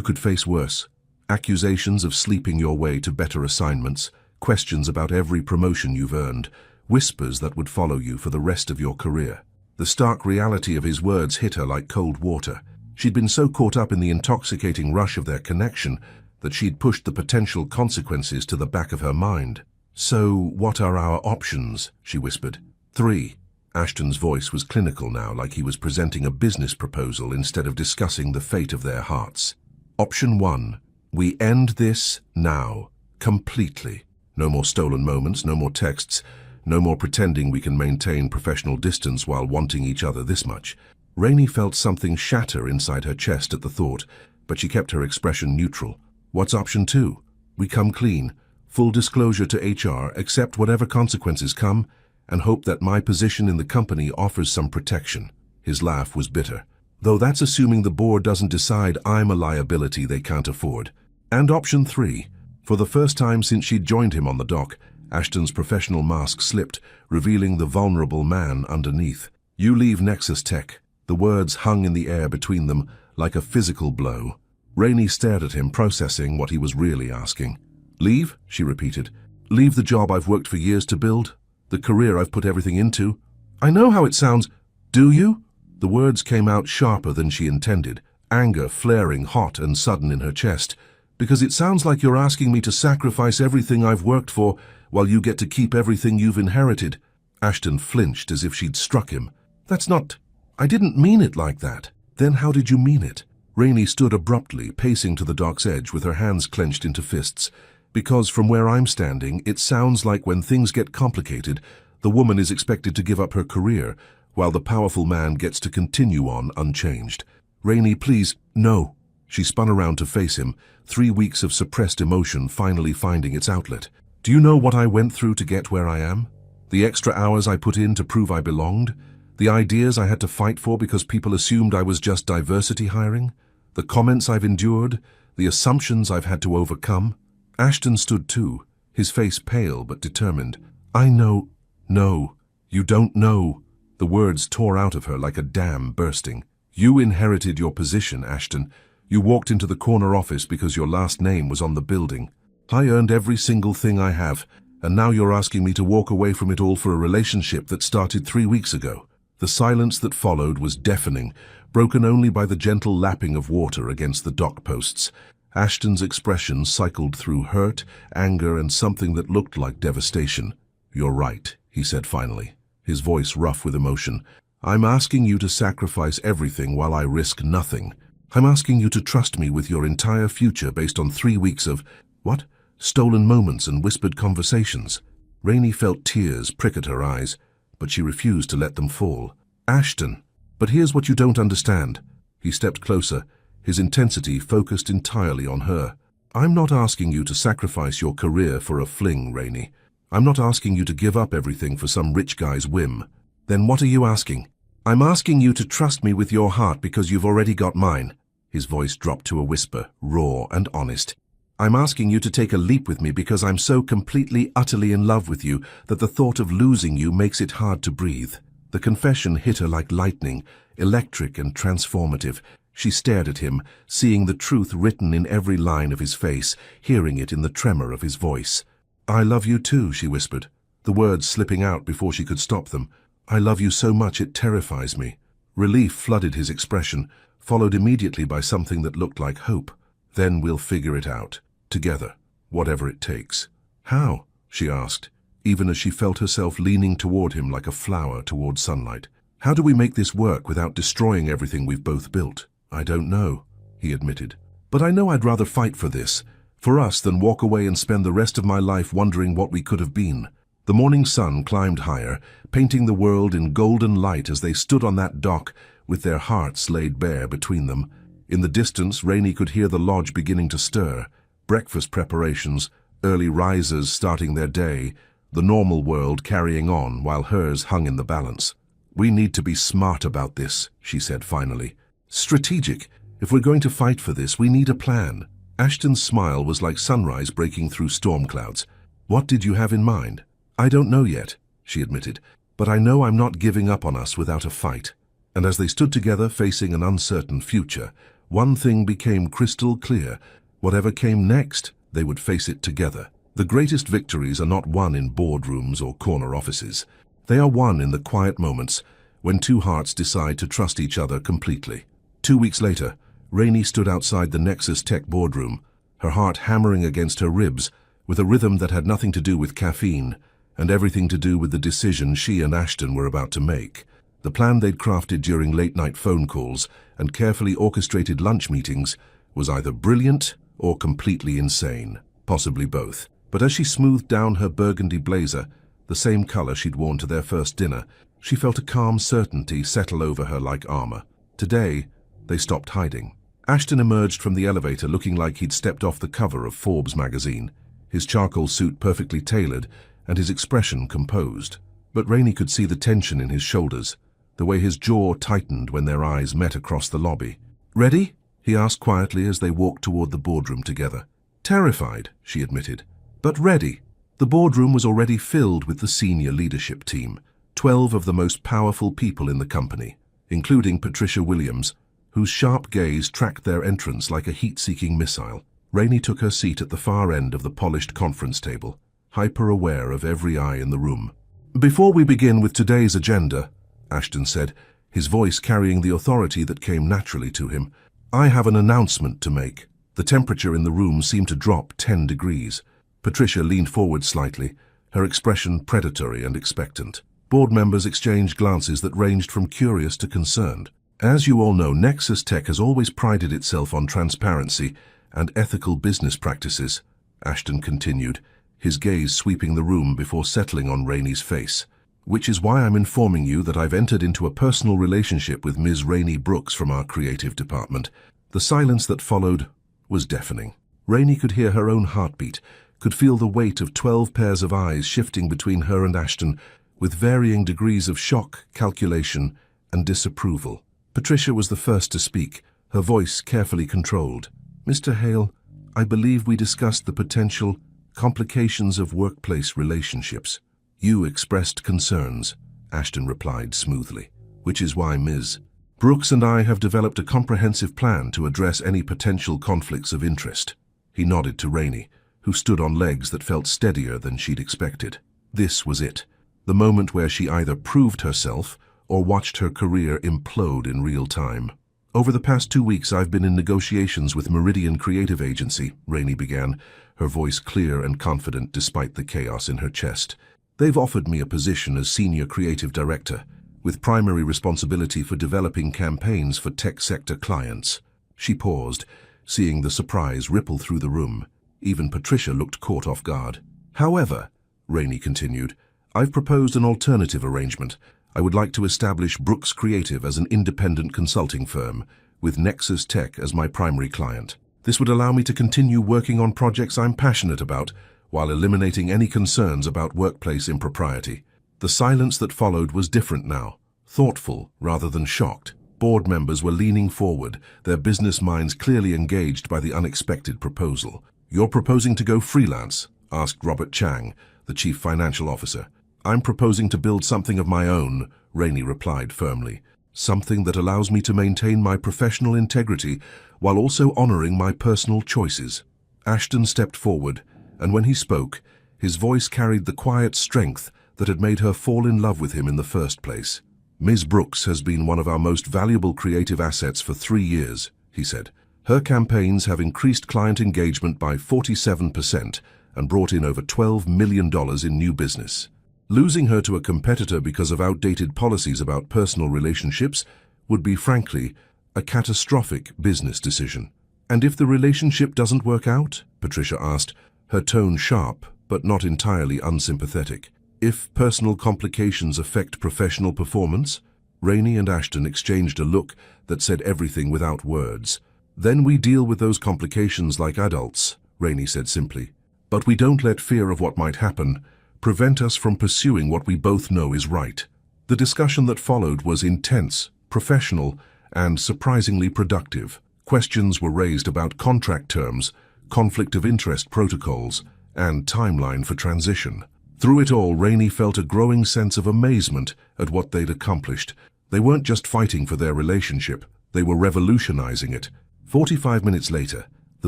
could face worse. Accusations of sleeping your way to better assignments, questions about every promotion you've earned, whispers that would follow you for the rest of your career." The stark reality of his words hit her like cold water. She'd been so caught up in the intoxicating rush of their connection that she'd pushed the potential consequences to the back of her mind. "So, what are our options?" she whispered. "3. Ashton's voice was clinical now, like he was presenting a business proposal instead of discussing the fate of their hearts. "Option 1. We end this now. Completely. No more stolen moments, no more texts, no more pretending we can maintain professional distance while wanting each other this much." Rainey felt something shatter inside her chest at the thought, but she kept her expression neutral. "What's option 2? We come clean. Full disclosure to HR, accept whatever consequences come, and hope that my position in the company offers some protection." His laugh was bitter. "Though that's assuming the board doesn't decide I'm a liability they can't afford." "And option 3. For the first time since she'd joined him on the dock, Ashton's professional mask slipped, revealing the vulnerable man underneath. "You leave Nexus Tech." The words hung in the air between them like a physical blow. Rainey stared at him, processing what he was really asking. "Leave?" she repeated. "Leave the job I've worked for years to build? The career I've put everything into? I know how it sounds. Do you?" The words came out sharper than she intended, anger flaring hot and sudden in her chest. "Because it sounds like you're asking me to sacrifice everything I've worked for while you get to keep everything you've inherited." Ashton flinched as if she'd struck him. "That's not... I didn't mean it like that." "Then how did you mean it?" Rainey stood abruptly, pacing to the dock's edge with her hands clenched into fists. "Because from where I'm standing, it sounds like when things get complicated, the woman is expected to give up her career, while the powerful man gets to continue on unchanged." "Rainey, please, no." She spun around to face him, 3 weeks of suppressed emotion finally finding its outlet. "Do you know what I went through to get where I am? The extra hours I put in to prove I belonged? The ideas I had to fight for because people assumed I was just diversity hiring? The comments I've endured? The assumptions I've had to overcome?" Ashton stood too, his face pale but determined. "I know." "No, you don't know." The words tore out of her like a dam bursting. "You inherited your position, Ashton. You walked into the corner office because your last name was on the building. I earned every single thing I have, and now you're asking me to walk away from it all for a relationship that started 3 weeks ago. The silence that followed was deafening, broken only by the gentle lapping of water against the dock posts. Ashton's expression cycled through hurt, anger, and something that looked like devastation. "You're right," he said finally, his voice rough with emotion. "I'm asking you to sacrifice everything while I risk nothing. I'm asking you to trust me with your entire future based on 3 weeks of, what? Stolen moments and whispered conversations." Rainey felt tears prick at her eyes, but she refused to let them fall. "Ashton, but here's what you don't understand." He stepped closer, his intensity focused entirely on her. "I'm not asking you to sacrifice your career for a fling, Rainey. I'm not asking you to give up everything for some rich guy's whim. Then what are you asking?" "I'm asking you to trust me with your heart because you've already got mine." His voice dropped to a whisper, raw and honest. "I'm asking you to take a leap with me because I'm so completely, utterly in love with you that the thought of losing you makes it hard to breathe." The confession hit her like lightning, electric and transformative. She stared at him, seeing the truth written in every line of his face, hearing it in the tremor of his voice. "I love you too," she whispered, the words slipping out before she could stop them. "I love you so much it terrifies me." Relief flooded his expression, followed immediately by something that looked like hope. "Then we'll figure it out. Together, whatever it takes." "How?" she asked, even as she felt herself leaning toward him like a flower toward sunlight. "How do we make this work without destroying everything we've both built?" "I don't know," he admitted. "But I know I'd rather fight for this, for us, than walk away and spend the rest of my life wondering what we could have been." The morning sun climbed higher, painting the world in golden light as they stood on that dock with their hearts laid bare between them. In the distance, Rainey could hear the lodge beginning to stir. Breakfast preparations, early risers starting their day, the normal world carrying on while hers hung in the balance. "We need to be smart about this," she said finally. "Strategic. If we're going to fight for this, we need a plan." Ashton's smile was like sunrise breaking through storm clouds. "What did you have in mind?" "I don't know yet," she admitted, "but I know I'm not giving up on us without a fight." And as they stood together facing an uncertain future, one thing became crystal clear. Whatever came next, they would face it together. The greatest victories are not won in boardrooms or corner offices. They are won in the quiet moments when two hearts decide to trust each other completely. 2 weeks later, Rainey stood outside the Nexus Tech boardroom, her heart hammering against her ribs, with a rhythm that had nothing to do with caffeine and everything to do with the decision she and Ashton were about to make. The plan they'd crafted during late-night phone calls and carefully orchestrated lunch meetings was either brilliant or completely insane, possibly both. But as she smoothed down her burgundy blazer, the same color she'd worn to their first dinner, she felt a calm certainty settle over her like armor. Today, they stopped hiding. Ashton emerged from the elevator looking like he'd stepped off the cover of Forbes magazine, his charcoal suit perfectly tailored and his expression composed. But Rainey could see the tension in his shoulders, the way his jaw tightened when their eyes met across the lobby. "Ready?" he asked quietly as they walked toward the boardroom together. "Terrified," she admitted, "but ready." The boardroom was already filled with the senior leadership team, 12 of the most powerful people in the company, including Patricia Williams, whose sharp gaze tracked their entrance like a heat-seeking missile. Rainey took her seat at the far end of the polished conference table, hyper-aware of every eye in the room. "Before we begin with today's agenda," Ashton said, his voice carrying the authority that came naturally to him, "I have an announcement to make." The temperature in the room seemed to drop 10 degrees. Patricia leaned forward slightly, her expression predatory and expectant. Board members exchanged glances that ranged from curious to concerned. "As you all know, Nexus Tech has always prided itself on transparency and ethical business practices," Ashton continued, his gaze sweeping the room before settling on Rainey's face. "Which is why I'm informing you that I've entered into a personal relationship with Ms. Rainey Brooks from our creative department." The silence that followed was deafening. Rainey could hear her own heartbeat, could feel the weight of 12 pairs of eyes shifting between her and Ashton, with varying degrees of shock, calculation, and disapproval. Patricia was the first to speak, her voice carefully controlled. "Mr. Hale, I believe we discussed the potential complications of workplace relationships." "You expressed concerns," Ashton replied smoothly, "which is why Ms. Brooks and I have developed a comprehensive plan to address any potential conflicts of interest. He nodded to Rainey, who stood on legs that felt steadier than she'd expected. This was it, the moment where she either proved herself or watched her career implode in real time. Over the past 2 weeks, I've been in negotiations with Meridian Creative Agency, Rainey began, her voice clear and confident despite the chaos in her chest. They've offered me a position as Senior Creative Director, with primary responsibility for developing campaigns for tech sector clients. She paused, seeing the surprise ripple through the room. Even Patricia looked caught off guard. However, Rainey continued, I've proposed an alternative arrangement. I would like to establish Brooks Creative as an independent consulting firm, with Nexus Tech as my primary client. This would allow me to continue working on projects I'm passionate about, while eliminating any concerns about workplace impropriety. The silence that followed was different now, thoughtful rather than shocked. Board members were leaning forward, their business minds clearly engaged by the unexpected proposal. You're proposing to go freelance? Asked Robert Chang, the chief financial officer. I'm proposing to build something of my own, Rainey replied firmly. Something that allows me to maintain my professional integrity while also honoring my personal choices. Ashton stepped forward, and when he spoke, his voice carried the quiet strength that had made her fall in love with him in the first place. Ms. Brooks has been one of our most valuable creative assets for 3 years, he said. Her campaigns have increased client engagement by 47% and brought in over $12 million in new business. Losing her to a competitor because of outdated policies about personal relationships would be, frankly, a catastrophic business decision. And if the relationship doesn't work out? Patricia asked, her tone sharp but not entirely unsympathetic. If personal complications affect professional performance? Rainey and Ashton exchanged a look that said everything without words. Then we deal with those complications like adults, Rainey said simply. But we don't let fear of what might happen prevent us from pursuing what we both know is right. The discussion that followed was intense, professional, and surprisingly productive. Questions were raised about contract terms, conflict of interest protocols, and timeline for transition. Through it all, Rainey felt a growing sense of amazement at what they'd accomplished. They weren't just fighting for their relationship, they were revolutionizing it. 45 minutes later, the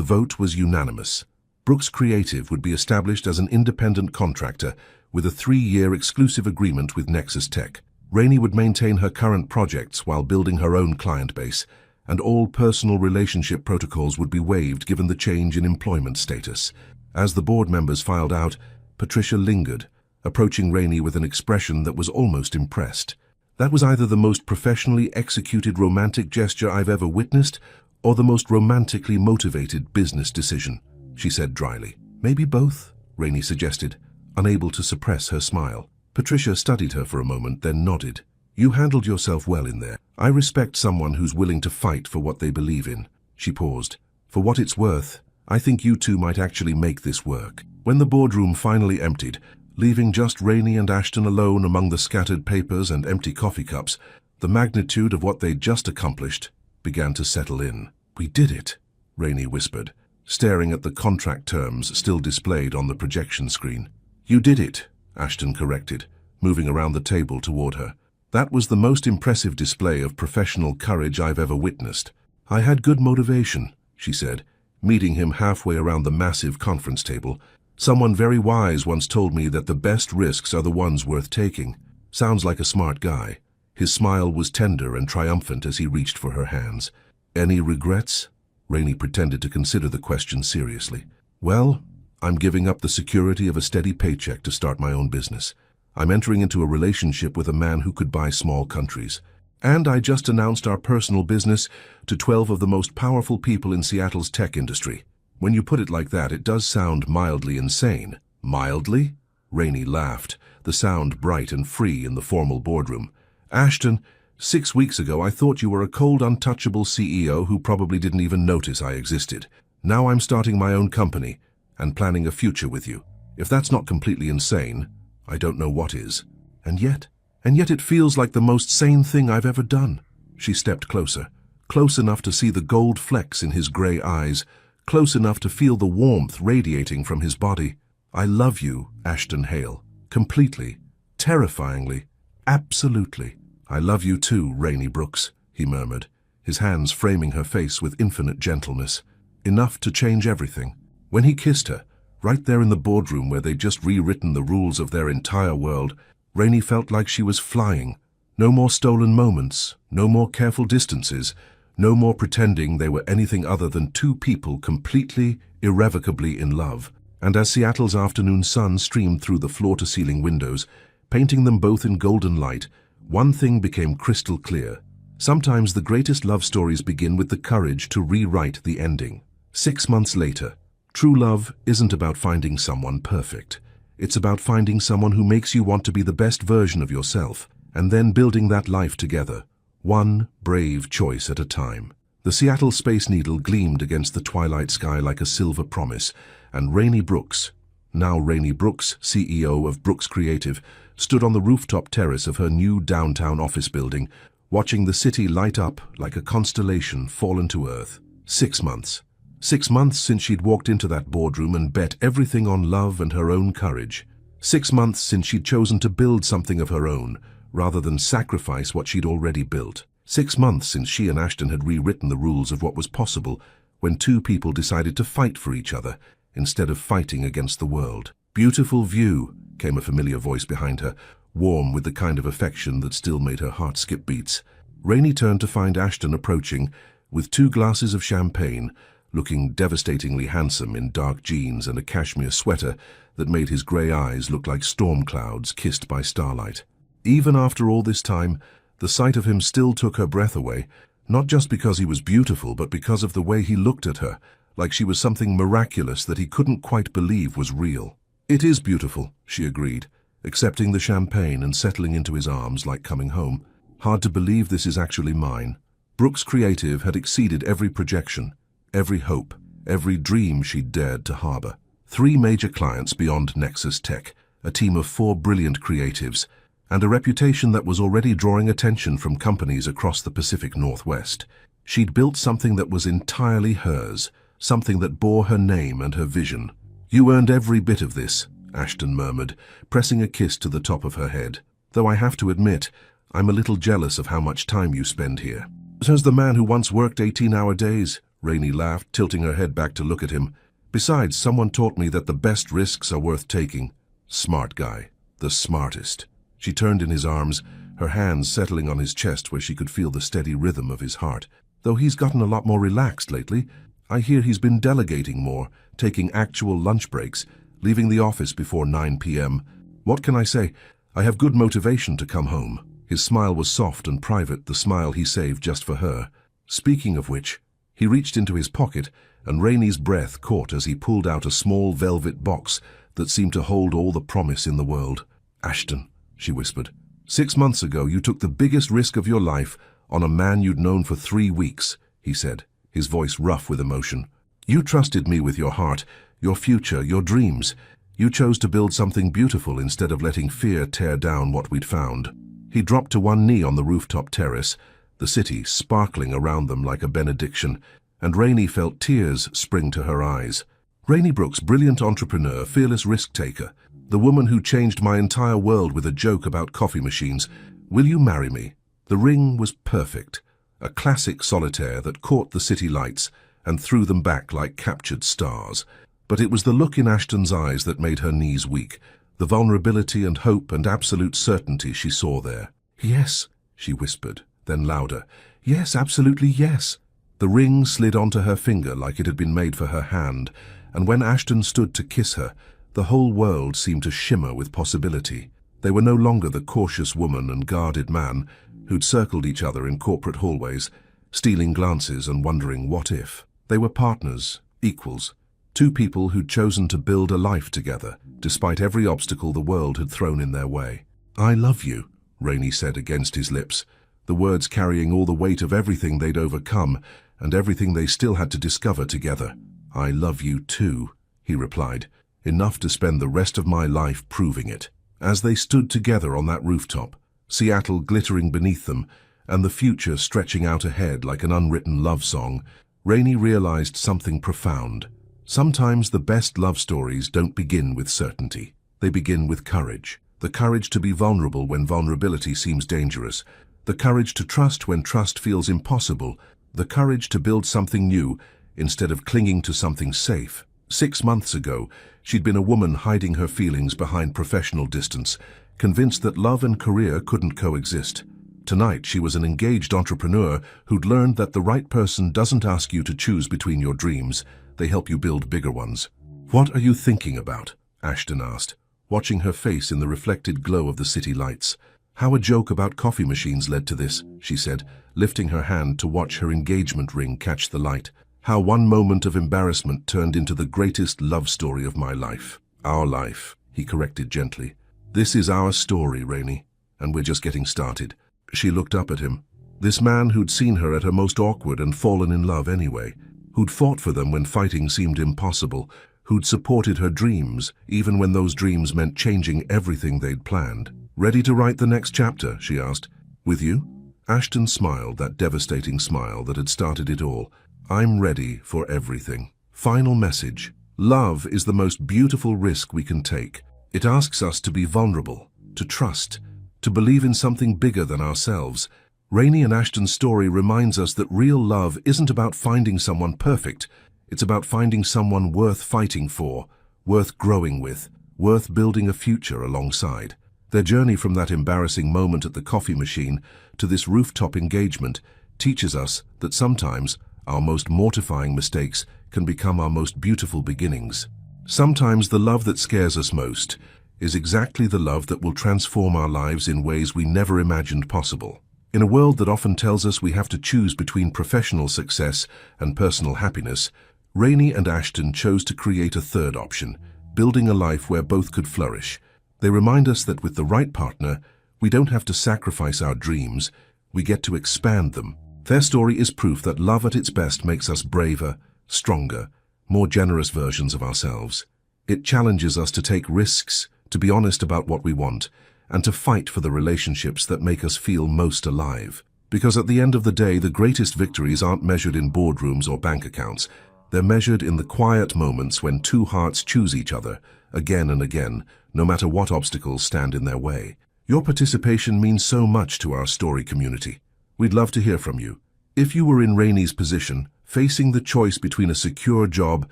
vote was unanimous. Brooks Creative would be established as an independent contractor with a 3-year exclusive agreement with Nexus Tech. Rainey would maintain her current projects while building her own client base, and all personal relationship protocols would be waived given the change in employment status. As the board members filed out, Patricia lingered, approaching Rainey with an expression that was almost impressed. That was either the most professionally executed romantic gesture I've ever witnessed, or the most romantically motivated business decision, she said dryly. Maybe both, Rainey suggested, unable to suppress her smile. Patricia studied her for a moment, then nodded. You handled yourself well in there. I respect someone who's willing to fight for what they believe in. She paused. For what it's worth, I think you two might actually make this work. When the boardroom finally emptied, leaving just Rainey and Ashton alone among the scattered papers and empty coffee cups, the magnitude of what they'd just accomplished began to settle in. We did it, Rainey whispered, staring at the contract terms still displayed on the projection screen. You did it, Ashton corrected, moving around the table toward her. That was the most impressive display of professional courage I've ever witnessed. I had good motivation, she said, meeting him halfway around the massive conference table. Someone very wise once told me that the best risks are the ones worth taking. Sounds like a smart guy. His smile was tender and triumphant as he reached for her hands. Any regrets? Rainey pretended to consider the question seriously. Well, I'm giving up the security of a steady paycheck to start my own business. I'm entering into a relationship with a man who could buy small countries. And I just announced our personal business to 12 of the most powerful people in Seattle's tech industry. When you put it like that, it does sound mildly insane. Mildly? Rainey laughed, the sound bright and free in the formal boardroom. Ashton, 6 weeks ago I thought you were a cold, untouchable CEO who probably didn't even notice I existed. Now I'm starting my own company and planning a future with you. If that's not completely insane, I don't know what is. And yet it feels like the most sane thing I've ever done. She stepped closer, close enough to see the gold flecks in his gray eyes, close enough to feel the warmth radiating from his body. I love you, Ashton Hale. Completely. Terrifyingly. Absolutely. I love you too, Rainey Brooks, he he murmured, his hands framing her face with infinite gentleness. Enough to change everything. When he kissed her, right there in the boardroom where they'd just rewritten the rules of their entire world, Rainey felt like she was flying. No more stolen moments, no more careful distances, no more pretending they were anything other than two people completely, irrevocably in love. And as Seattle's afternoon sun streamed through the floor-to-ceiling windows, painting them both in golden light, one thing became crystal clear. Sometimes the greatest love stories begin with the courage to rewrite the ending. 6 months later, true love isn't about finding someone perfect. It's about finding someone who makes you want to be the best version of yourself, and then building that life together, one brave choice at a time. The Seattle Space Needle gleamed against the twilight sky like a silver promise, and Rainey Brooks, now Rainey Brooks, CEO of Brooks Creative, stood on the rooftop terrace of her new downtown office building, watching the city light up like a constellation fallen to earth. 6 months. 6 months since she'd walked into that boardroom and bet everything on love and her own courage. 6 months since she'd chosen to build something of her own, rather than sacrifice what she'd already built. 6 months since she and Ashton had rewritten the rules of what was possible when two people decided to fight for each other instead of fighting against the world. "Beautiful view," came a familiar voice behind her, warm with the kind of affection that still made her heart skip beats. Rainey turned to find Ashton approaching, with 2 glasses of champagne, looking devastatingly handsome in dark jeans and a cashmere sweater that made his grey eyes look like storm clouds kissed by starlight. Even after all this time, the sight of him still took her breath away, not just because he was beautiful, but because of the way he looked at her, like she was something miraculous that he couldn't quite believe was real. "It is beautiful," she agreed, accepting the champagne and settling into his arms like coming home. "Hard to believe this is actually mine." Brooks Creative had exceeded every projection, every hope, every dream she'd dared to harbor. 3 major clients beyond Nexus Tech, a team of 4 brilliant creatives, and a reputation that was already drawing attention from companies across the Pacific Northwest. She'd built something that was entirely hers, something that bore her name and her vision. "You earned every bit of this," Ashton murmured, pressing a kiss to the top of her head. "Though I have to admit, I'm a little jealous of how much time you spend here." "Says the man who once worked 18-hour days," Rainey laughed, tilting her head back to look at him. "Besides, someone taught me that the best risks are worth taking." Smart guy. The smartest. She turned in his arms, her hands settling on his chest where she could feel the steady rhythm of his heart. "Though he's gotten a lot more relaxed lately. I hear he's been delegating more, taking actual lunch breaks, leaving the office before 9 p.m. What can I say? I have good motivation to come home." His smile was soft and private, the smile he saved just for her. Speaking of which, he reached into his pocket, and Rainey's breath caught as he pulled out a small velvet box that seemed to hold all the promise in the world. "Ashton," she whispered, "6 months ago you took the biggest risk of your life on a man you'd known for 3 weeks, he said, his voice rough with emotion. "You trusted me with your heart, your future, your dreams. You chose to build something beautiful instead of letting fear tear down what we'd found." He dropped to one knee on the rooftop terrace, the city sparkling around them like a benediction, and Rainey felt tears spring to her eyes. Rainey Brooks, brilliant entrepreneur, fearless risk-taker, the woman who changed my entire world with a joke about coffee machines. "Will you marry me?" The ring was perfect, a classic solitaire that caught the city lights and threw them back like captured stars. But it was the look in Ashton's eyes that made her knees weak, the vulnerability and hope and absolute certainty she saw there. "Yes," she whispered, then louder. "Yes, absolutely yes." The ring slid onto her finger like it had been made for her hand, and when Ashton stood to kiss her, the whole world seemed to shimmer with possibility. They were no longer the cautious woman and guarded man who'd circled each other in corporate hallways, stealing glances and wondering what if. They were partners, equals, 2 people who'd chosen to build a life together, despite every obstacle the world had thrown in their way. "I love you," Rainey said against his lips, the words carrying all the weight of everything they'd overcome and everything they still had to discover together. "I love you too," he replied, "enough to spend the rest of my life proving it." As they stood together on that rooftop, Seattle glittering beneath them and the future stretching out ahead like an unwritten love song, Rainey realized something profound. Sometimes the best love stories don't begin with certainty. They begin with courage. The courage to be vulnerable when vulnerability seems dangerous. the courage to trust when trust feels impossible, the courage to build something new instead of clinging to something safe. 6 months ago, she'd been a woman hiding her feelings behind professional distance, convinced that love and career couldn't coexist. Tonight, she was an engaged entrepreneur who'd learned that the right person doesn't ask you to choose between your dreams, they help you build bigger ones. "What are you thinking about?" Ashton asked, watching her face in the reflected glow of the city lights. "How a joke about coffee machines led to this," she said, lifting her hand to watch her engagement ring catch the light. "How one moment of embarrassment turned into the greatest love story of my life." "Our life," he corrected gently. "This is our story, Rainey, and we're just getting started." She looked up at him. This man who'd seen her at her most awkward and fallen in love anyway, who'd fought for them when fighting seemed impossible, who'd supported her dreams, even when those dreams meant changing everything they'd planned. "Ready to write the next chapter?" she asked. "With you?" Ashton smiled, that devastating smile that had started it all. "I'm ready for everything." Final message. Love is the most beautiful risk we can take. It asks us to be vulnerable, to trust, to believe in something bigger than ourselves. Rainey and Ashton's story reminds us that real love isn't about finding someone perfect. It's about finding someone worth fighting for, worth growing with, worth building a future alongside. Their journey from that embarrassing moment at the coffee machine to this rooftop engagement teaches us that sometimes our most mortifying mistakes can become our most beautiful beginnings. Sometimes the love that scares us most is exactly the love that will transform our lives in ways we never imagined possible. In a world that often tells us we have to choose between professional success and personal happiness, Rainey and Ashton chose to create a third option, building a life where both could flourish. They remind us that with the right partner, we don't have to sacrifice our dreams, we get to expand them. Their story is proof that love at its best makes us braver, stronger, more generous versions of ourselves. It challenges us to take risks, to be honest about what we want, and to fight for the relationships that make us feel most alive. Because at the end of the day, the greatest victories aren't measured in boardrooms or bank accounts. They're measured in the quiet moments when two hearts choose each other, again and again, no matter what obstacles stand in their way. Your participation means so much to our story community. We'd love to hear from you. If you were in Rainey's position, facing the choice between a secure job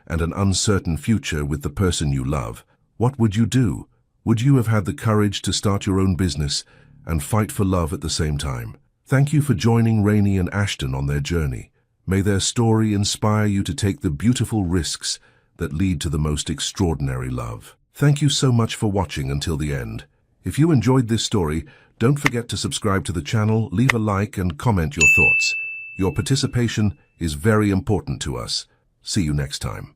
and an uncertain future with the person you love, what would you do? Would you have had the courage to start your own business and fight for love at the same time? Thank you for joining Rainey and Ashton on their journey. May their story inspire you to take the beautiful risks that lead to the most extraordinary love. Thank you so much for watching until the end. If you enjoyed this story, don't forget to subscribe to the channel, leave a like and comment your thoughts. Your participation is very important to us. See you next time.